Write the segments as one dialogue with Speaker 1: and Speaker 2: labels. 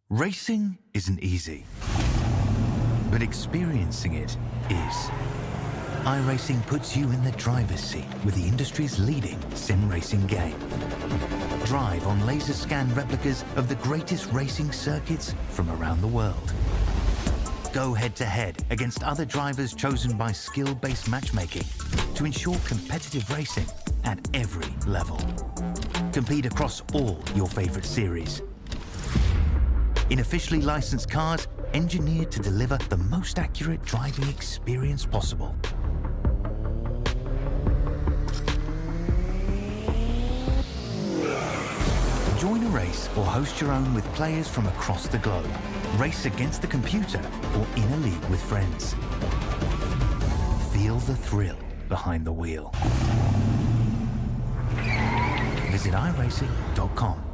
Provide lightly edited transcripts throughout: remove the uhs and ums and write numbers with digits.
Speaker 1: Racing isn't easy, but experiencing it is. iRacing puts you in the driver's seat with the industry's leading sim racing game. Drive on laser scan replicas of the greatest racing circuits from around the world. Go head-to-head against other drivers chosen by skill-based matchmaking to ensure competitive racing at every level. Compete across all your favorite series. In officially licensed cars, engineered to deliver the most accurate driving experience possible. Join a race or host your own with players from across the globe. Race against the computer or in a league with friends. Feel the thrill behind the wheel. Visit iRacing.com.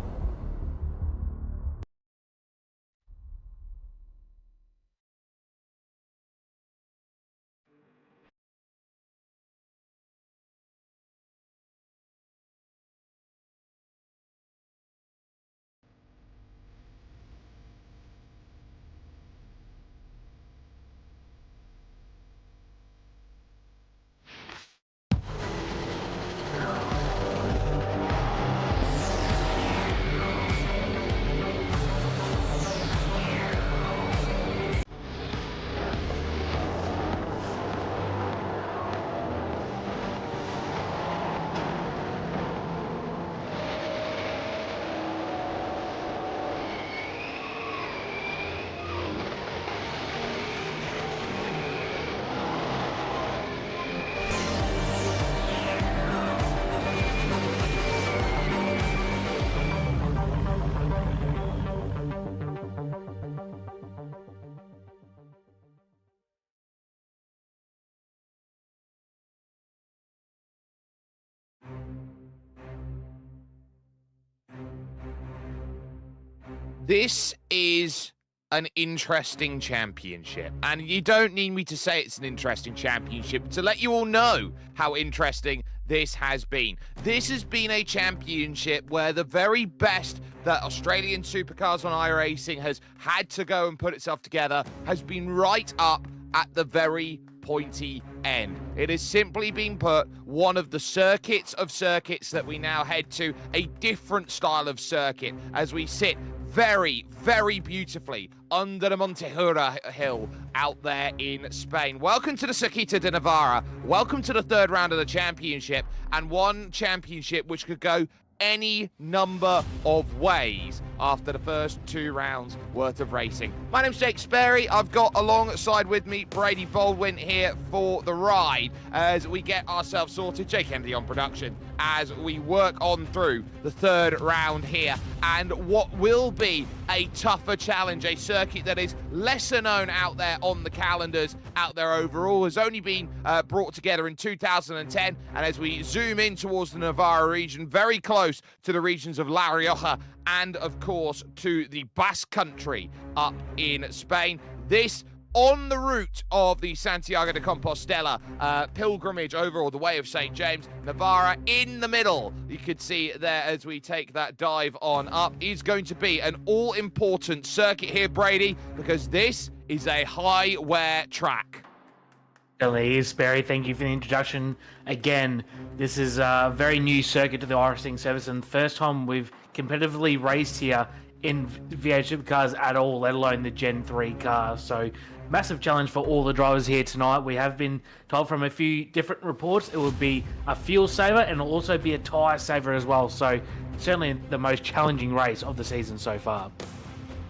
Speaker 2: This is an interesting championship, and you don't need me to say it's an interesting championship to let you all know how interesting this has been. This has been a championship where the very best that Australian Supercars on iRacing has had to go and put itself together has been right up at the very pointy end. It has simply been put one of the circuits of circuits that we now head to, a different style of circuit as we sit very, very beautifully under the Montejura hill out there in Spain. Welcome to the Circuito de Navarra. Welcome to the third round of the championship, and one championship which could go any number of ways after the first 2 rounds worth of racing. My name's Jake Sperry. I've got alongside with me Brady Baldwin here for the ride as we get ourselves sorted. Jake Kennedy on production as we work on through the third round here, and what will be a tougher challenge, a circuit that is lesser known out there on the calendars out there overall, has only been brought together in 2010, and as we zoom in towards the Navarra region, very close to the regions of La Rioja and of course to the Basque Country up in Spain, this on the route of the Santiago de Compostela pilgrimage over all the way of St. James. Navarra in the middle, you could see there as we take that dive on up, is going to be an all-important circuit here, Brady, because this is a high-wear track.
Speaker 3: Certainly is, Barry. Thank you for the introduction. Again, this is a very new circuit to the iRacing service, and the first time we've competitively raced here in V8 Supercars at all, let alone the Gen 3 cars. So, massive challenge for all the drivers here tonight. We have been told from a few different reports it will be a fuel saver and it'll also be a tyre saver as well. So, certainly the most challenging race of the season so far.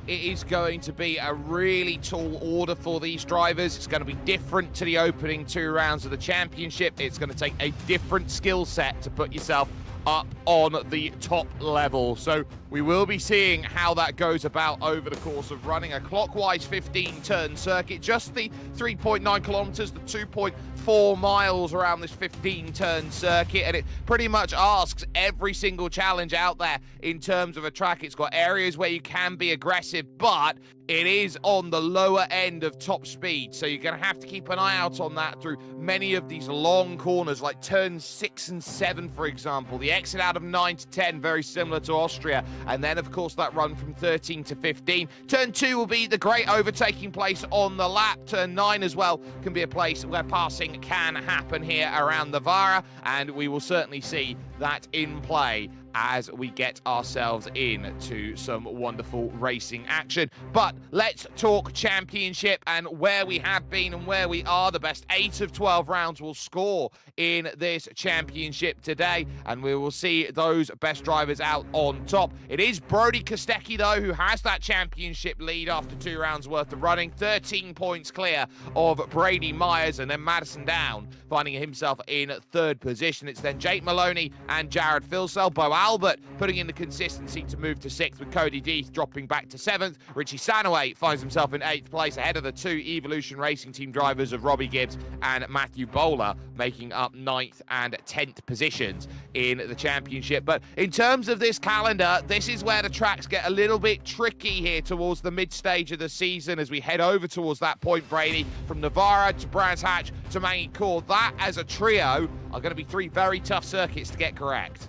Speaker 2: It is going to be a really tall order for these drivers. It's going to be different to the opening 2 rounds of the championship. It's going to take a different skill set to put yourself up on the top level. So we will be seeing how that goes about over the course of running a clockwise 15-turn circuit. Just the 3.9 kilometers, the 2.4 4 miles around this 15-turn circuit, and it pretty much asks every single challenge out there in terms of a track. It's got areas where you can be aggressive, but it is on the lower end of top speed, so you're going to have to keep an eye out on that through many of these long corners, like turns 6 and 7, for example. The exit out of 9 to 10, very similar to Austria, and then, of course, that run from 13 to 15. Turn 2 will be the great overtaking place on the lap. Turn 9 as well can be a place where passing can happen here around Navarra, and we will certainly see that in play as we get ourselves into some wonderful racing action. But let's talk championship and where we have been and where we are. The best 8 of 12 rounds will score in this championship today, and we will see those best drivers out on top. It is Brody Kostecki, though, who has that championship lead after 2 rounds worth of running, 13 points clear of Brady Myers, and then Madison Down finding himself in 3rd position. It's then Jake Maloney and Jared Filsell. Bo Albert putting in the consistency to move to 6th, with Cody Deeth dropping back to 7th. Richie Sanaway finds himself in 8th place, ahead of the 2 Evolution Racing Team drivers of Robbie Gibbs and Matthew Bowler, making up 9th and 10th positions in the championship. But in terms of this calendar, this is where the tracks get a little bit tricky here towards the mid-stage of the season as we head over towards that point, Brady. From Navarra to Brands Hatch to Mangy Court, that as a trio are going to be 3 very tough circuits to get correct.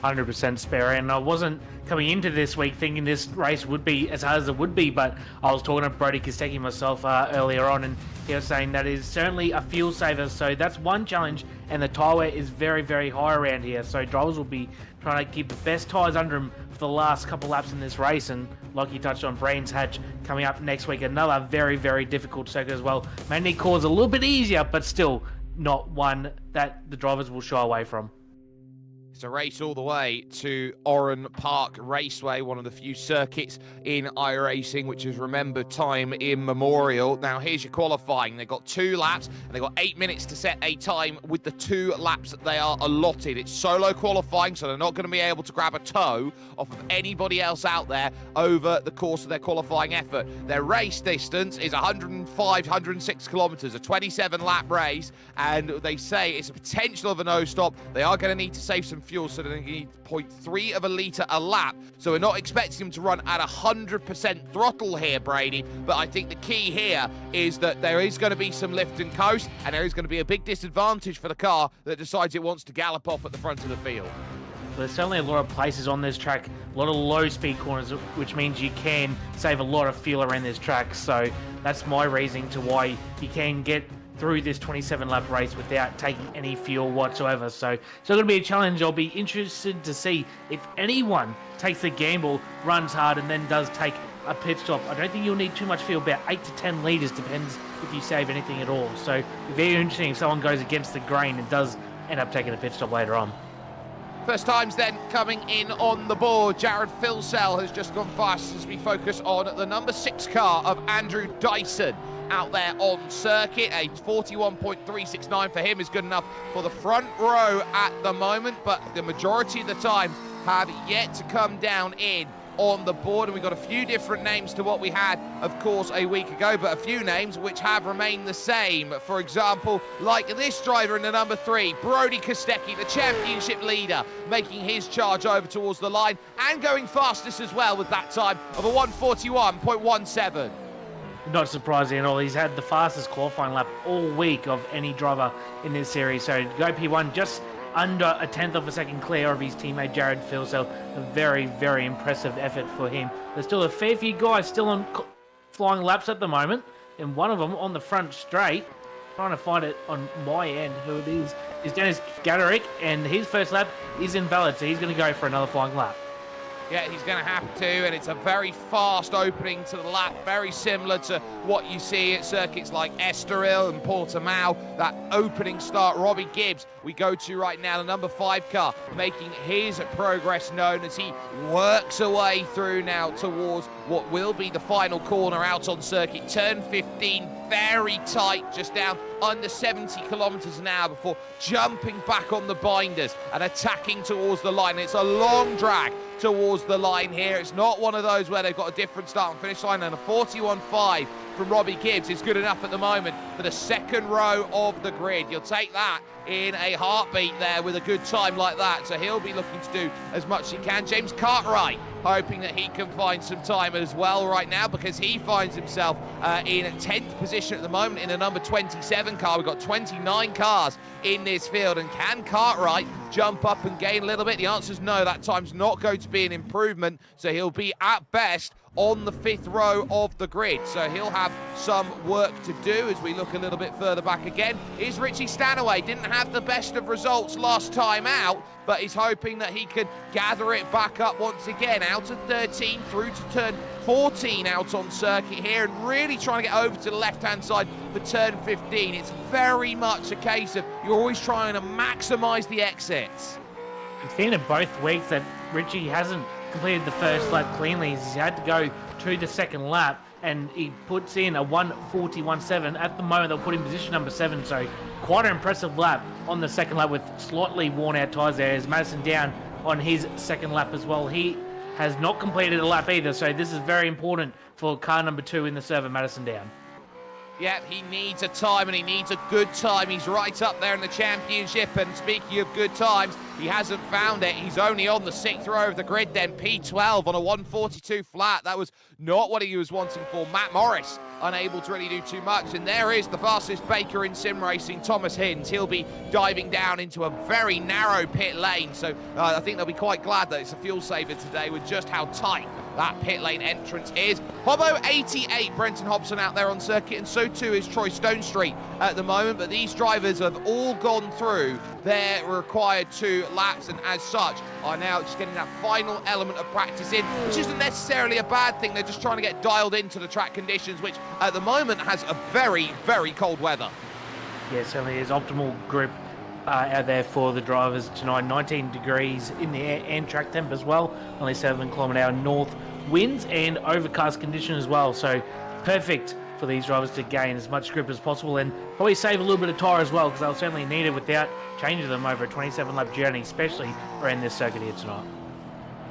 Speaker 3: 100% Sperry, and I wasn't coming into this week thinking this race would be as hard as it would be, but I was talking to Brody Kostecki myself earlier on, and he was saying that is certainly a fuel saver, so that's one challenge, and the tyre wear is very, very high around here, so drivers will be trying to keep the best tyres under them for the last couple laps in this race, and like you touched on, Brands Hatch coming up next week, another very, very difficult circuit as well. Manly Court's a little bit easier, but still not one that the drivers will shy away from.
Speaker 2: It's a race all the way to Oran Park Raceway, one of the few circuits in iRacing which has remembered time immemorial. Now, here's your qualifying. They've got 2 laps, and they've got 8 minutes to set a time with the 2 laps that they are allotted. It's solo qualifying, so they're not going to be able to grab a toe off of anybody else out there over the course of their qualifying effort. Their race distance is 106 kilometers, a 27-lap race, and they say it's a potential of a no-stop. They are going to need to save some fuel, so they're going to need 0.3 of a litre a lap. So we're not expecting them to run at 100% throttle here, Brady, but I think the key here is that there is going to be some lift and coast, and there is going to be a big disadvantage for the car that decides it wants to gallop off at the front of the field.
Speaker 3: There's certainly a lot of places on this track, a lot of low-speed corners, which means you can save a lot of fuel around this track, so that's my reasoning to why you can get through this 27-lap race without taking any fuel whatsoever. So it's going to be a challenge. I'll be interested to see if anyone takes the gamble, runs hard, and then does take a pit stop. I don't think you'll need too much fuel, about 8 to 10 litres, depends if you save anything at all. So it'll be very interesting if someone goes against the grain and does end up taking a pit stop later on.
Speaker 2: First times then coming in on the board. Jared Filsell has just gone fast as we focus on the number 6 car of Andrew Dyson out there on circuit. A 41.369 for him is good enough for the front row at the moment, but the majority of the time have yet to come down in on the board, and we've got a few different names to what we had, of course, a week ago, but a few names which have remained the same. For example, like this driver in the number 3, Brody Kostecki, the championship leader, making his charge over towards the line and going fastest as well with that time of a 141.17.
Speaker 3: Not surprising at all. He's had the fastest qualifying lap all week of any driver in this series. So go P1 just under a tenth of a second clear of his teammate Jared Filsell. A very, very impressive effort for him. There's still a fair few guys still on flying laps at the moment, and one of them on the front straight, trying to find it on my end who it is Dennis Gaderick, and his first lap is invalid, so he's going to go for another flying lap.
Speaker 2: Yeah, he's going to have to, and it's a very fast opening to the lap, very similar to what you see at circuits like Estoril and Portimao. That opening start, Robbie Gibbs, we go to right now, the number 5 car, making his progress known as he works away through now towards what will be the final corner out on circuit. Turn 15, very tight, just down under 70 kilometers an hour before jumping back on the binders and attacking towards the line. It's a long drag towards the line here. It's not one of those where they've got a different start and finish line, and a 41.5 from Robbie Gibbs is good enough at the moment for the second row of the grid. You'll take that in a heartbeat there with a good time like that. So he'll be looking to do as much as he can. James Cartwright hoping that he can find some time as well right now, because he finds himself in 10th position at the moment in the number 27 car. We've got 29 cars in this field, and can Cartwright jump up and gain a little bit? The answer is no. That time's not going to be an improvement, so he'll be at best on the 5th row of the grid. So he'll have some work to do as we look a little bit further back again. Is Richie Stanaway. Didn't have the best of results last time out, but he's hoping that he can gather it back up once again. Out of 13 through to turn 14 out on circuit here, and really trying to get over to the left-hand side for turn 15. It's very much a case of you're always trying to maximize the exits.
Speaker 3: We've seen it both weeks that Richie hasn't completed the first lap cleanly. He's had to go to the second lap, and he puts in a 1:41.7. At the moment, they'll put in position number 7, so quite an impressive lap on the second lap with slightly worn out tyres there. As Madison down on his second lap as well. He has not completed a lap either, so this is very important for car number 2 in the server, Madison down.
Speaker 2: Yeah, he needs a time, and he needs a good time. He's right up there in the championship, and speaking of good times, he hasn't found it. He's only on the 6th row of the grid then, P12 on a 1:42 flat. That was not what he was wanting for. Matt Morris unable to really do too much, and there is the fastest baker in sim racing, Thomas Hinds. He'll be diving down into a very narrow pit lane, so I think they'll be quite glad that it's a fuel saver today with just how tight that pit lane entrance is. Hobo 88, Brenton Hobson out there on circuit, and so too is Troy Stonestreet at the moment, but these drivers have all gone through their required 2 laps, and as such are now just getting that final element of practice in, which isn't necessarily a bad thing. They're just trying to get dialed into the track conditions, which at the moment has a very, very cold weather.
Speaker 3: Yeah, certainly is optimal grip out there for the drivers tonight. 19 degrees in the air and track temp as well. Only 7 km/h north winds and overcast condition as well. So perfect for these drivers to gain as much grip as possible, and probably save a little bit of tyre as well, because they'll certainly need it without changing them over a 27-lap journey, especially around this circuit here tonight.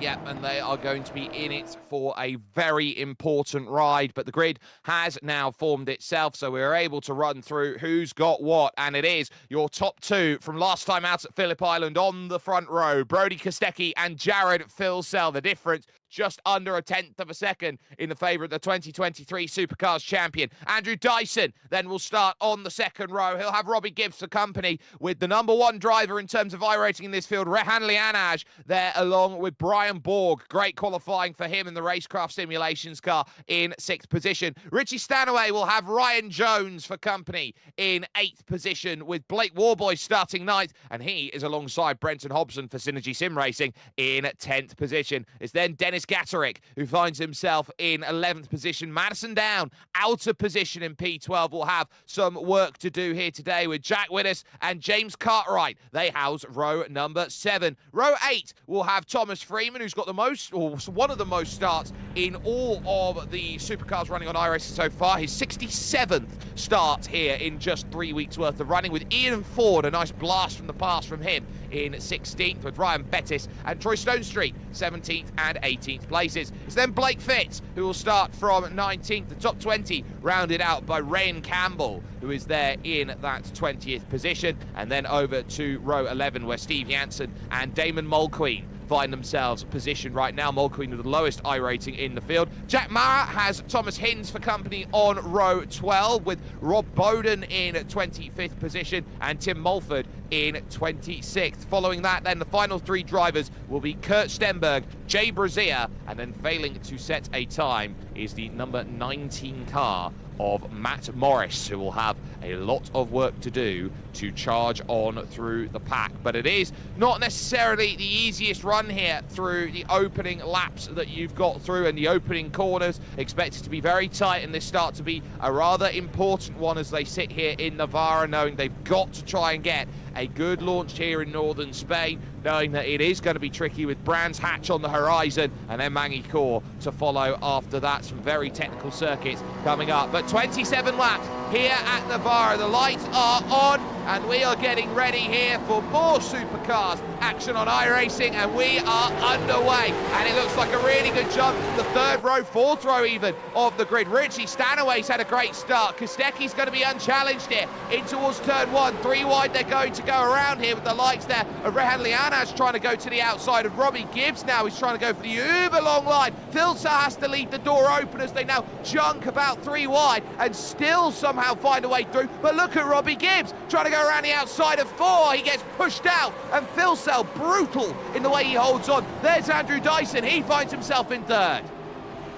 Speaker 2: Yep, and they are going to be in it for a very important ride, but the grid has now formed itself, so we're able to run through who's got what, and it is your top 2 from last time out at Phillip Island on the front row, Brody Kostecki and Jared Philsell. The difference just under a 1/10 of a second in the favour of the 2023 Supercars champion. Andrew Dyson then will start on the second row. He'll have Robbie Gibbs for company with the number 1 driver in terms of iRacing in this field, Rehan Lianaj, there along with Brian Borg. Great qualifying for him in the Racecraft Simulations car in 6th position. Richie Stanaway will have Ryan Jones for company in 8th position, with Blake Warboy starting 9th, and he is alongside Brenton Hobson for Synergy Sim Racing in 10th position. It's then Dennis Gatterick, who finds himself in 11th position. Madison down, out of position in P12. Will have some work to do here today with Jack Widders and James Cartwright. They house row number 7. Row 8 will have Thomas Freeman, who's got the most, or one of the most starts in all of the supercars running on iRacing so far. His 67th start here in just 3 weeks worth of running, with Ian Ford, a nice blast from the past from him, in 16th, with Ryan Bettis and Troy Stonestreet 17th and 18th places. It's then Blake Fitz, who will start from 19th. The top 20 rounded out by Ryan Campbell, who is there in that 20th position, and then over to row 11, where Steve Jansen and Damon Mulqueen find themselves positioned right now. Mulqueen with the lowest I rating in the field. Jack Mara has Thomas Hinds for company on row 12, with Rob Bowden in 25th position and Tim Mulford in 26th. Following that, then the final 3 drivers will be Kurt Stenberg, Jay Brazia, and then failing to set a time is the number 19 car of Matt Morris, who will have a lot of work to do to charge on through the pack. But it is not necessarily the easiest run here through the opening laps that you've got through, and the opening corners expected to be very tight, and this start to be a rather important one as they sit here in Navarra, knowing they've got to try and get a good launch here in northern Spain, knowing that it is going to be tricky with Brands Hatch on the horizon and then Mangicourt to follow after that. Some very technical circuits coming up, but 27 laps here at Navarra. The lights are on. and we are getting ready here for more Supercars action on iRacing, and we are underway. And it looks like a really good jump from the third row, fourth row even, of the grid. Richie Stanaway's had a great start. Kostecki's going to be unchallenged here in towards turn one. 3 wide they're going to go around here with the likes there of Rehan Lianaj trying to go to the outside of Robbie Gibbs now. He's trying to go for the uber long line. Philsa has to leave the door open as they now junk about 3 wide and still somehow find a way through. But look at Robbie Gibbs trying to go around the outside of 4. He gets pushed out, and Philsa brutal in the way he holds on. There's Andrew Dyson. He finds himself in third.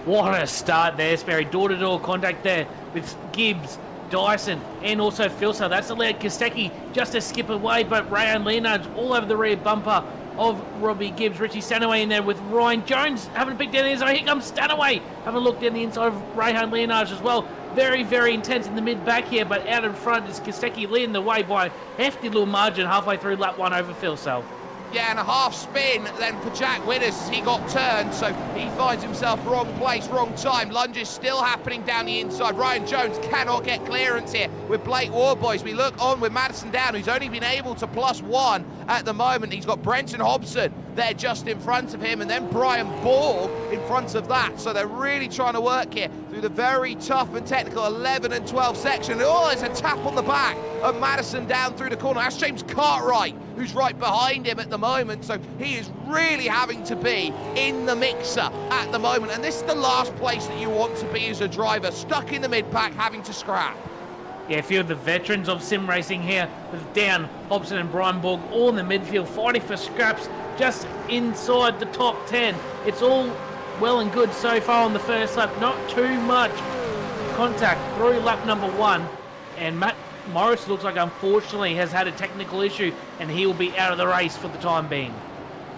Speaker 3: What a start there, Sperry. Door-to-door contact there with Gibbs, Dyson, and also Philsa. That's allowed Kostecki just to skip away, but Rayan Leonard all over the rear bumper of Robbie Gibbs. Richie Stanaway in there with Ryan Jones having a pick down the inside. Here comes Stanaway. Having a look down the inside of Rayan Leonard as well. Very, very intense in the mid-back here, but out in front is Kostecki leading the way by a hefty little margin halfway through lap 1 over Philsa.
Speaker 2: Yeah, and a half spin then for Jack Widders. He got turned, so he finds himself wrong place, wrong time. Lunges still happening down the inside. Ryan Jones cannot get clearance here with Blake Warboys. We look on with Madison Down, who's only been able to +1 at the moment. He's got Brenton Hobson there just in front of him, and then Brian Borg in front of that. So they're really trying to work here through the very tough and technical 11 and 12 section. Oh, there's a tap on the back of Madison Down through the corner. That's James Cartwright, who's right behind him at the moment. So he is really having to be in the mixer at the moment. And this is the last place that you want to be as a driver, stuck in the mid-pack, having to scrap.
Speaker 3: Yeah, a few of the veterans of sim racing here with Dan, Hobson and Brian Borg all in the midfield fighting for scraps just inside the top 10. It's all well and good so far on the first lap. Not too much contact through lap number 1. And Matt Morris looks like unfortunately has had a technical issue and he will be out of the race for the time being.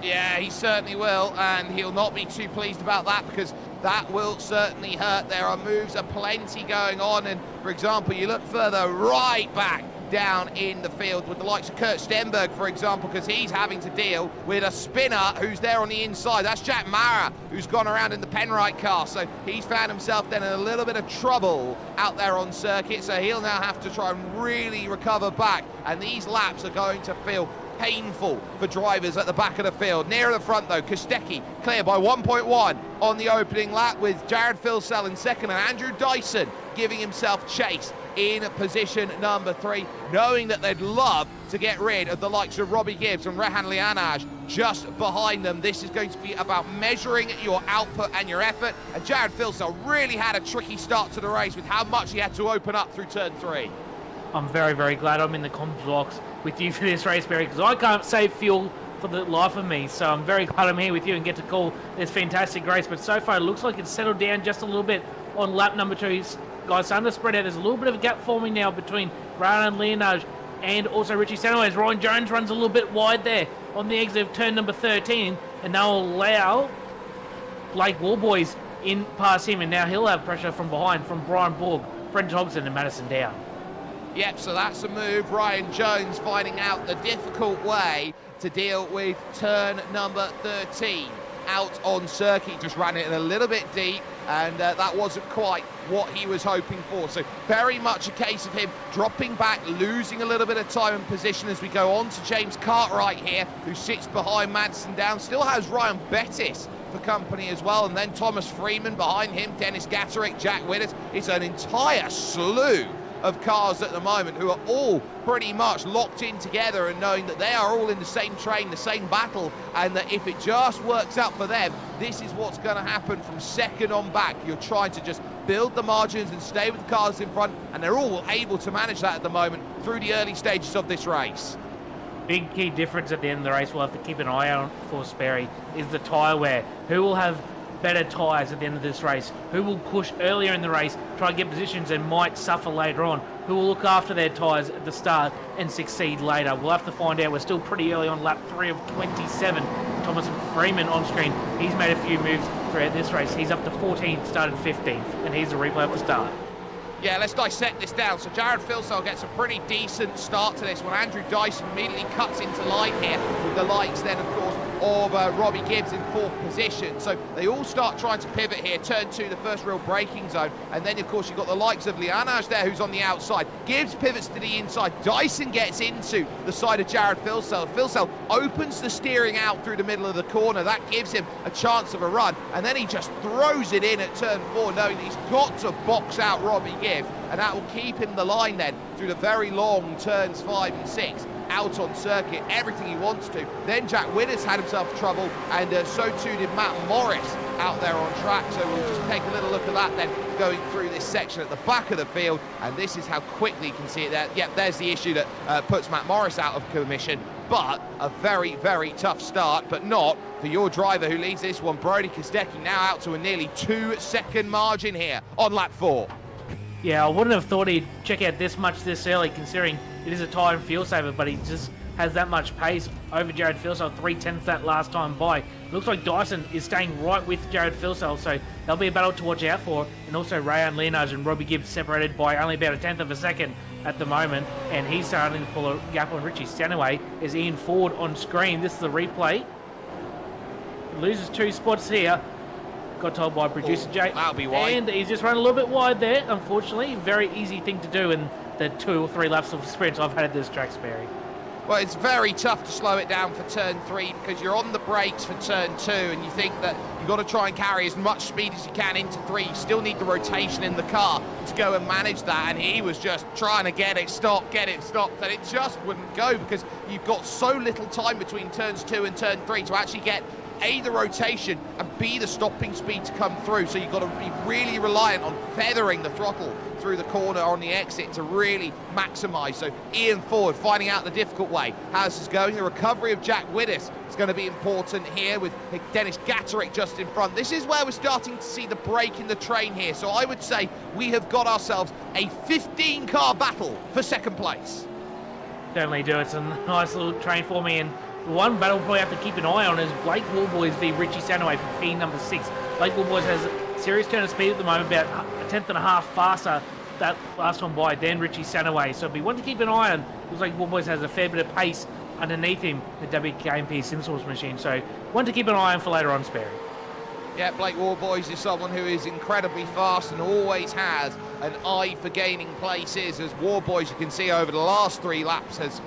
Speaker 2: Yeah, he certainly will, and he'll not be too pleased about that because that will certainly hurt. There are moves aplenty going on, and for example, you look further right back down in the field with the likes of Kurt Stenberg, for example, because he's having to deal with a spinner who's there on the inside. That's Jack Mara, who's gone around in the Penrite car, so he's found himself then in a little bit of trouble out there on circuit, so he'll now have to try and really recover back, and these laps are going to feel painful for drivers at the back of the field. Near the front though, Kostecki clear by 1.1 on the opening lap with Jared Philsell in second and Andrew Dyson giving himself chase in position number 3, knowing that they'd love to get rid of the likes of Robbie Gibbs and Rehan Lianaj just behind them. This is going to be about measuring your output and your effort, and Jared Philsell really had a tricky start to the race with how much he had to open up through turn 3.
Speaker 3: I'm very, very glad I'm in the comms box with you for this race, Barry, because I can't save fuel for the life of me. So I'm very glad I'm here with you and get to call this fantastic race. But so far, it looks like it's settled down just a little bit on lap number 2. Guys, starting to spread out. There's a little bit of a gap forming now between Ryan Leonard and also Richie Stanaway. Ryan Jones runs a little bit wide there on the exit of turn number 13, and they'll allow Blake Warboys in past him, and now he'll have pressure from behind from Brian Borg, Brenton Hobson and Madison Down.
Speaker 2: Yep, so that's a move. Ryan Jones finding out the difficult way to deal with turn number 13 out on circuit. Just ran it in a little bit deep, and that wasn't quite what he was hoping for. So very much a case of him dropping back, losing a little bit of time and position as we go on to James Cartwright here, who sits behind Madison Down. Still has Ryan Bettis for company as well, and then Thomas Freeman behind him, Dennis Gatterick, Jack Widders. It's an entire slew of cars at the moment who are all pretty much locked in together and knowing that they are all in the same train, the same battle, and that if it just works out for them, this is what's going to happen from second on back. You're trying to just build the margins and stay with the cars in front, and they're all able to manage that at the moment through the early stages of this race.
Speaker 3: Big key difference at the end of the race we'll have to keep an eye out for, Sperry, is the tyre wear. Who will have better tyres at the end of this race? Who will push earlier in the race, try and get positions and might suffer later on? Who will look after their tyres at the start and succeed later? We'll have to find out. We're still pretty early on lap 3 of 27. Thomas Freeman on screen. He's made a few moves throughout this race. He's up to 14th, started 15th, and here's a replay of the start.
Speaker 2: Yeah, let's dissect this down. So Jared Filsell gets a pretty decent start to this when Andrew Dyson immediately cuts into line here with the likes then, of course, of Robbie Gibbs in 4th position. So they all start trying to pivot here. Turn 2, the first real braking zone. And then, of course, you've got the likes of Lianage there, who's on the outside. Gibbs pivots to the inside. Dyson gets into the side of Jared Filsell. Filsell opens the steering out through the middle of the corner. That gives him a chance of a run. And then he just throws it in at turn 4, knowing that he's got to box out Robbie Gibbs. And that will keep him the line then through the very long turns 5 and 6. Out on circuit, everything he wants to. Then Jack Widders had himself trouble, and so too did Matt Morris out there on track. So we'll just take a little look at that then, going through this section at the back of the field, and this is how quickly you can see it there. Yep, there's the issue that puts Matt Morris out of commission, but a very, very tough start, but not for your driver who leads this one, Brody Kostecki, now out to a nearly 2-second margin here on lap 4.
Speaker 3: Yeah, I wouldn't have thought he'd check out this much this early, considering it is a tyre and fuel saver, but he just has that much pace over Jared Filsell, 3/10 that last time by. It looks like Dyson is staying right with Jared Filsell, so there'll be a battle to watch out for. And also Rayan Lianage and Robbie Gibbs separated by only about 1/10 of a second at the moment, and he's starting to pull a gap on Richie Stanaway as Ian Ford on screen. This is the replay. Loses 2 spots here. Got told by producer Jay.
Speaker 2: That'll be wide.
Speaker 3: And he's just run a little bit wide there, unfortunately. Very easy thing to do in the 2 or 3 laps of experience I've had at this track, Sperry.
Speaker 2: Well, it's very tough to slow it down for turn 3 because you're on the brakes for turn 2 and you think that you've got to try and carry as much speed as you can into 3. You still need the rotation in the car to go and manage that, and he was just trying to get it stopped, and it just wouldn't go because you've got so little time between turns 2 and turn 3 to actually get A, the rotation, and B, the stopping speed to come through. So you've got to be really reliant on feathering the throttle through the corner on the exit to really maximise. So Ian Ford finding out the difficult way. How this is going. The recovery of Jack Widders is going to be important here with Dennis Gatterick just in front. This is where we're starting to see the break in the train here. So I would say we have got ourselves a 15-car battle for second place.
Speaker 3: Certainly do. It's a nice little train for me, and the one battle we'll have to keep an eye on is Blake Woolboys v Richie Stanaway for P number 6. Blake Woolboys has a serious turn of speed at the moment, about 1/10 and a half faster that last one by than Richie Stanaway. So we want to keep an eye on. Looks like Woolboys has a fair bit of pace underneath him, the WKMP SimSource machine. So want to keep an eye on for later on, Sperry.
Speaker 2: Yeah, Blake Warboys is someone who is incredibly fast and always has an eye for gaining places, as Warboys, you can see over the last 3 laps, has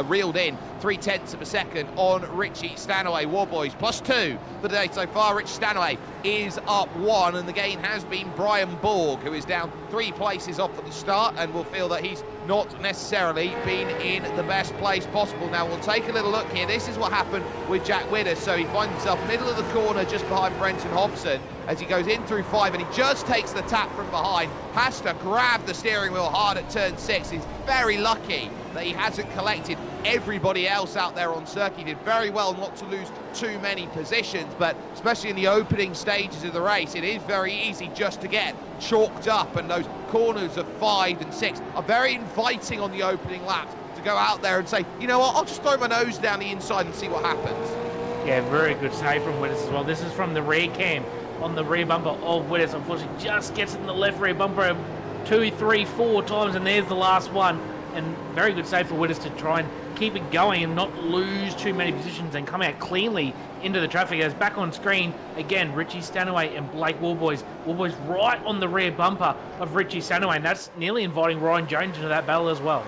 Speaker 2: reeled in 0.3 of a second on Richie Stanaway. Warboys +2 for the day so far. Richie Stanaway is up 1, and the gain has been Brian Borg, who is down 3 places off at the start and will feel that he's not necessarily been in the best place possible. Now we'll take a little look here. This is what happened with Jack Widders. So he finds himself middle of the corner just behind Brenton Hobson as he goes in through 5, and he just takes the tap from behind, has to grab the steering wheel hard at turn 6. He's very lucky that he hasn't collected everybody else out there on circuit. He did very well not to lose too many positions, but especially in the opening stages of the race, it is very easy just to get chalked up, and those corners of 5 and 6 are very inviting on the opening laps to go out there and say, you know what, I'll just throw my nose down the inside and see what happens.
Speaker 3: Yeah, very good save from Widders as well. This is from the rear cam on the rear bumper of Widders. Unfortunately, just gets in the left rear bumper 2, 3, 4 times, and there's the last one. And very good save for Widders to try and keep it going and not lose too many positions and come out cleanly into the traffic. As back on screen, again, Richie Stanaway and Blake Woolboys. Woolboys right on the rear bumper of Richie Stanaway, and that's nearly inviting Ryan Jones into that battle as well.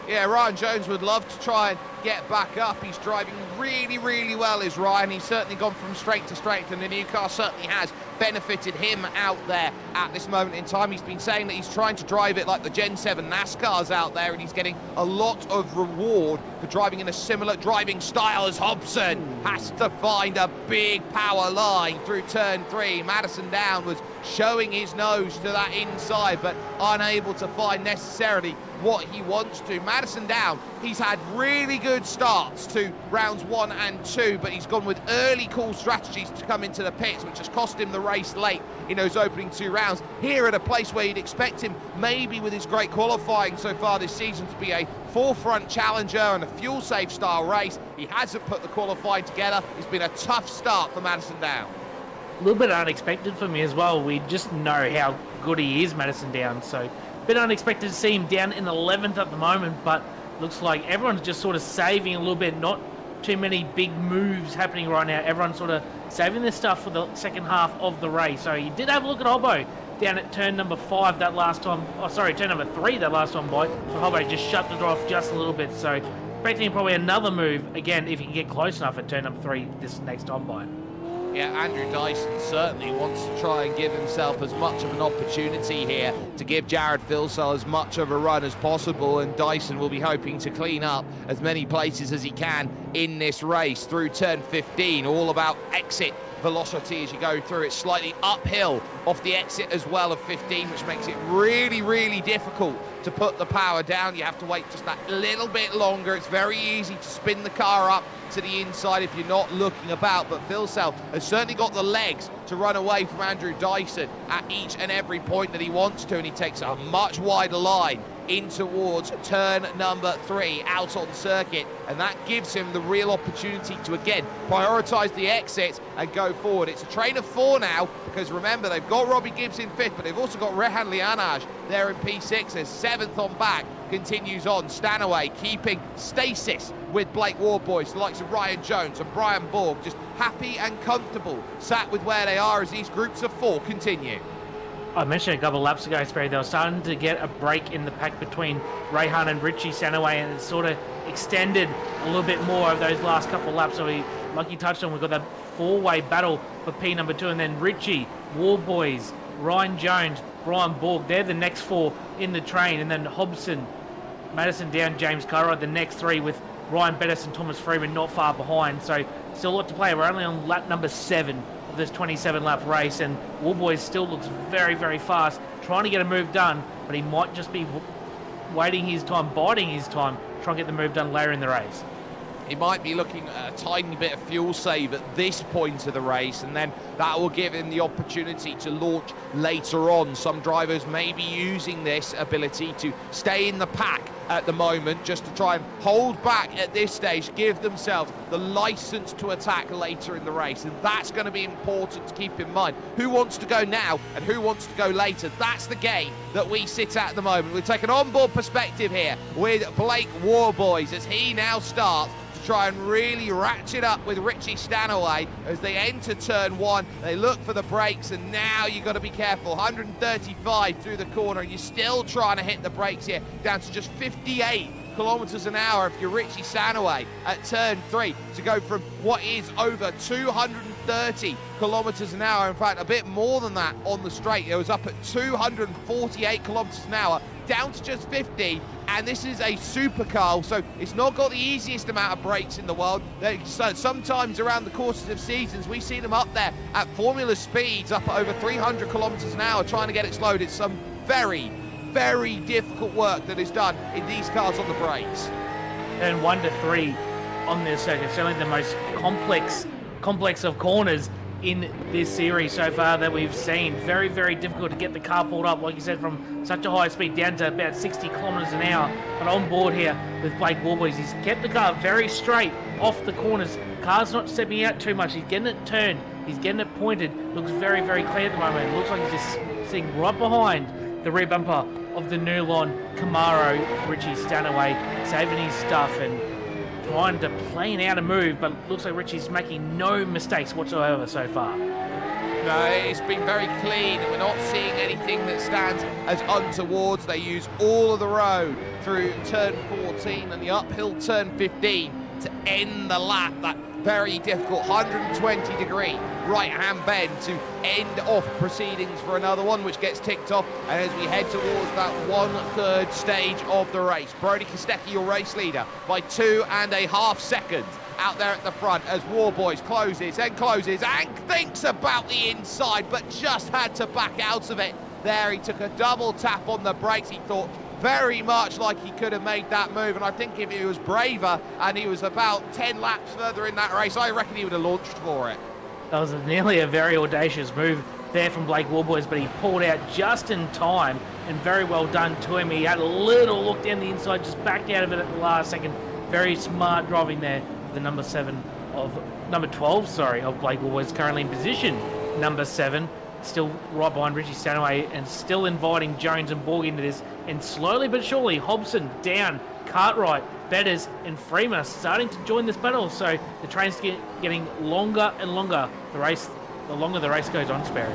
Speaker 2: Yeah, Ryan Jones would love to try and get back up. He's driving really, really well, is Ryan. He's certainly gone from strength to strength, and the new car certainly has benefited him out there at this moment in time. He's been saying that he's trying to drive it like the Gen 7 NASCARs out there, and he's getting a lot of reward for driving in a similar driving style as Hobson. Has to find a big power line through turn 3. Madison Down was showing his nose to that inside, but unable to find necessarily what he wants to. Madison Down, he's had really good starts to rounds 1 and 2, but he's gone with early cool strategies to come into the pits, which has cost him the race late in those opening 2 rounds. Here at a place where you'd expect him, maybe with his great qualifying so far this season, to be a forefront challenger and a fuel-safe style race, he hasn't put the qualifying together. It's been a tough start for Madison Down.
Speaker 3: A little bit unexpected for me as well. We just know how good he is, Madison Down. So a bit unexpected to see him down in 11th at the moment, but looks like everyone's just sort of saving a little bit. Not too many big moves happening right now. Everyone's sort of saving their stuff for the second half of the race. So you did have a look at Hobbo down at turn number 5 that last time. Oh, sorry, turn number 3 that last time by. So Hobbo just shut the door off just a little bit. So expecting probably another move again if he can get close enough at turn number 3 this next time by.
Speaker 2: Yeah, Andrew Dyson certainly wants to try and give himself as much of an opportunity here to give Jared Filsell as much of a run as possible, and Dyson will be hoping to clean up as many places as he can in this race through turn 15. All about exit velocity as you go through. It's slightly uphill off the exit as well of 15, which makes it really, really difficult to put the power down. You have to wait just that little bit longer. It's very easy to spin the car up to the inside if you're not looking about, but Filsell has certainly got the legs to run away from Andrew Dyson at each and every point that he wants to, and he takes a much wider line in towards turn number 3 out on circuit, and that gives him the real opportunity to again prioritise the exits and go forward. It's a train of 4 now, because remember, they've got Robbie Gibbs in 5th, but they've also got Rehan Lianaj there in P6 as 7th on back. Continues on, Stanaway keeping stasis with Blake Warboys, the likes of Ryan Jones and Brian Borg, just happy and comfortable, sat with where they are as these groups of 4 continue.
Speaker 3: I mentioned a couple of laps ago, Sperry, they were starting to get a break in the pack between Rehan and Richie Stanaway, and it sort of extended a little bit more of those last couple of laps. So like you touched on, we've got that 4-way battle for P number 2, and then Richie, Warboys, Ryan Jones, Brian Borg, they're the next 4 in the train, and then Hobson, Madison Down, James Cartwright, the next 3 with Ryan Bettis and Thomas Freeman not far behind. So still a lot to play. We're only on lap number 7 of this 27-lap race, and Warboys still looks very, very fast, trying to get a move done, but he might just be waiting his time, biding his time, trying to get the move done later in the race.
Speaker 2: He might be looking at a tiny bit of fuel save at this point of the race, and then that will give him the opportunity to launch later on. Some drivers may be using this ability to stay in the pack at the moment, just to try and hold back at this stage, give themselves the license to attack later in the race, and that's going to be important to keep in mind. Who wants to go now and who wants to go later? That's the game that we sit at the moment. We'll take an onboard perspective here with Blake Warboys as he now starts to try and really ratchet up with Richie Stanaway as they enter turn 1. They look for the brakes, and now you've got to be careful. 135 through the corner, and you're still trying to hit the brakes here, down to just 58 kilometers an hour if you're Richie Stanaway at turn 3, to go from what is over 230 kilometers an hour, in fact a bit more than that on the straight. It was up at 248 kilometers an hour, down to just 50, and this is a supercar, so it's not got the easiest amount of brakes in the world. So sometimes around the courses of seasons, we've seen them up there at formula speeds, up at over 300 kilometers an hour, trying to get it slowed. It's some very, very difficult work that is done in these cars on the brakes.
Speaker 3: Turn 1 to 3 on this circuit, certainly the most complex of corners in this series so far that we've seen. Very, very difficult to get the car pulled up, like you said, from such a high speed down to about 60 kilometers an hour. But on board here with Blake Warboys, he's kept the car very straight off the corners. Car's not stepping out too much. He's getting it turned. He's getting it pointed. Looks very, very clear at the moment. It looks like he's just sitting right behind the rear bumper of the Nulon Camaro. Richie Stanaway saving his stuff and trying to plan out a move, but looks like Richie's making no mistakes whatsoever so far.
Speaker 2: No, it's been very clean, and we're not seeing anything that stands as untowards. They use all of the road through turn 14 and the uphill turn 15 to end the lap. That very difficult 120-degree right-hand bend to end off proceedings for another one, which gets ticked off. And as we head towards that 1/3 stage of the race, Brody Kostecki, your race leader, by 2.5 seconds out there at the front as Warboys closes and thinks about the inside, but just had to back out of it there. He took a double tap on the brakes. He thought very much like he could have made that move, and I think if he was braver and he was about 10 laps further in that race, I reckon he would have launched for it.
Speaker 3: That was nearly a very audacious move there from Blake Warboys, but he pulled out just in time, and very well done to him. He had a little look down the inside, just backed out of it at the last second. Very smart driving there for the number 12 of Blake Warboys, currently in position number 7. still right behind Richie Stanaway and still inviting Jones and Borg into this. And slowly but surely, Hobson down, Cartwright, Betters, and Freeman are starting to join this battle. So the train's getting longer and longer. The longer the race goes on, Sperry.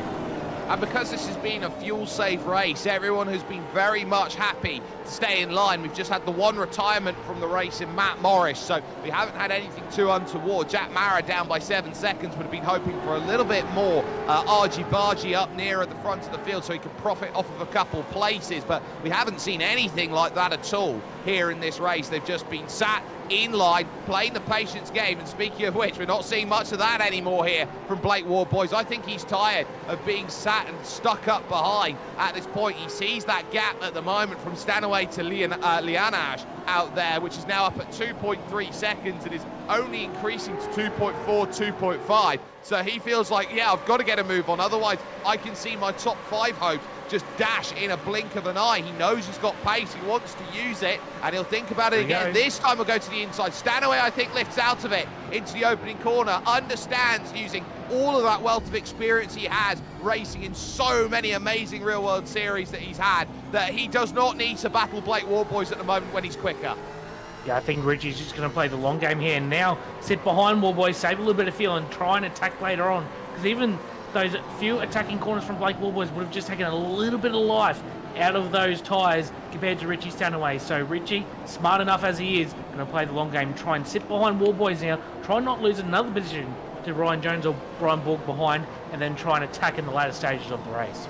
Speaker 2: And because this has been a fuel-safe race, everyone has been very much happy to stay in line. We've just had the one retirement from the race in Matt Morris, so we haven't had anything too untoward. Jack Mara down by 7 seconds, would have been hoping for a little bit more argy-bargy up near at the front of the field so he could profit off of a couple places, but we haven't seen anything like that at all here in this race. They've just been sat in line, playing the patience game, and speaking of which, we're not seeing much of that anymore here from Blake Warboys. I think he's tired of being sat and stuck up behind at this point. He sees that gap at the moment from Stanaway to Lianage out there, which is now up at 2.3 seconds and is only increasing to 2.4, 2.5. So he feels like, yeah, I've got to get a move on, otherwise I can see my top 5 hopes just dash in a blink of an eye. He knows he's got pace, he wants to use it, and he'll think about it again. This time we'll go to the inside. Stanaway, I think, lifts out of it into the opening corner, understands using all of that wealth of experience he has, racing in so many amazing real-world series that he's had, that he does not need to battle Blake Warboys at the moment when he's quicker.
Speaker 3: Yeah, I think Richie's just going to play the long game here and now sit behind Warboys, save a little bit of fuel and try and attack later on. Because even those few attacking corners from Blake Warboys would have just taken a little bit of life out of those tyres compared to Richie Stanaway. So Richie, smart enough as he is, going to play the long game, try and sit behind Warboys now, try and not lose another position to Ryan Jones or Brian Borg behind, and then try and attack in the later stages of the race.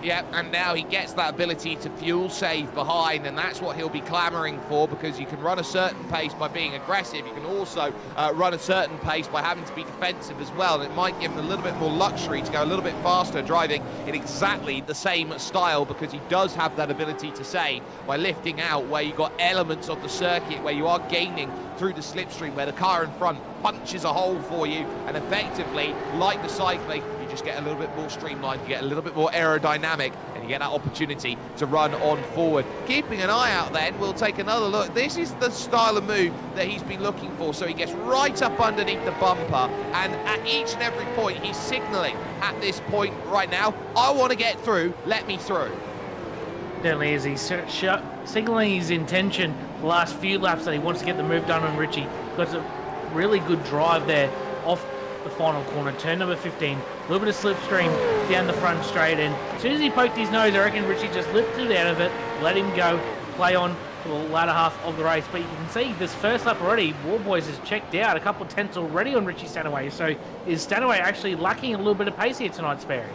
Speaker 2: Yeah, and now he gets that ability to fuel save behind, and that's what he'll be clamouring for, because you can run a certain pace by being aggressive. You can also run a certain pace by having to be defensive as well, and it might give him a little bit more luxury to go a little bit faster, driving in exactly the same style, because he does have that ability to save by lifting out where you've got elements of the circuit where you are gaining through the slipstream, where the car in front punches a hole for you, and effectively, like the cycling, you just get a little bit more streamlined, you get a little bit more aerodynamic, and you get that opportunity to run on forward. Keeping an eye out then, we'll take another look. This is the style of move that he's been looking for, so he gets right up underneath the bumper, and at each and every point, he's signalling at this point right now, I want to get through, let me through.
Speaker 3: Certainly is. He's signalling his intention the last few laps that he wants to get the move done on Richie. Got a really good drive there off the final corner, turn number 15, a little bit of slipstream down the front straight, and as soon as he poked his nose, I reckon Richie just lifted out of it, let him go, play on for the latter half of the race. But you can see this first lap already, Warboys has checked out a couple of tenths already on Richie Stanaway, so is Stanaway actually lacking a little bit of pace here tonight, Sperry?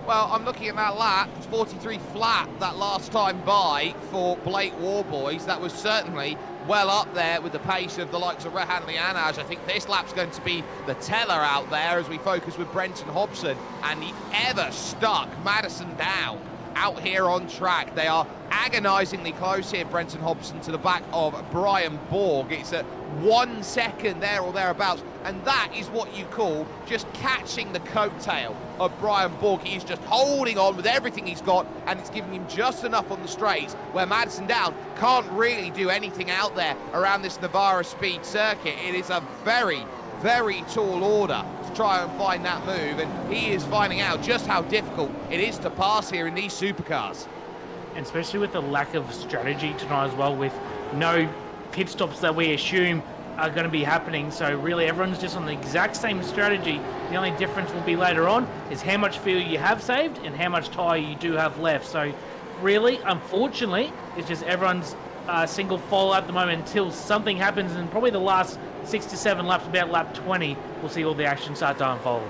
Speaker 2: Well, I'm looking at that lap, 43 flat that last time by for Blake Warboys. That was certainly well up there with the pace of the likes of Rehan Lianage. I think this lap's going to be the teller out there as we focus with Brenton Hobson and the ever stuck Madison Down out here on track. They are agonisingly close here, Brenton Hobson, to the back of Brian Borg. It's at 1 second there or thereabouts, and that is what you call just catching the coattail of Brian Borg. He's just holding on with everything he's got, and it's giving him just enough on the straights where Madison Down can't really do anything out there around this Navarra speed circuit. It is a very, very tall order to try and find that move, and he is finding out just how difficult it is to pass here in these supercars.
Speaker 3: And especially with the lack of strategy tonight as well, with no pit stops that we assume are going to be happening. So really everyone's just on the exact same strategy. The only difference will be later on is how much fuel you have saved and how much tyre you do have left. So really, unfortunately, it's just everyone's single file at the moment until something happens, and probably the last 6 to 7 laps, about lap 20, we'll see all the action start to unfold.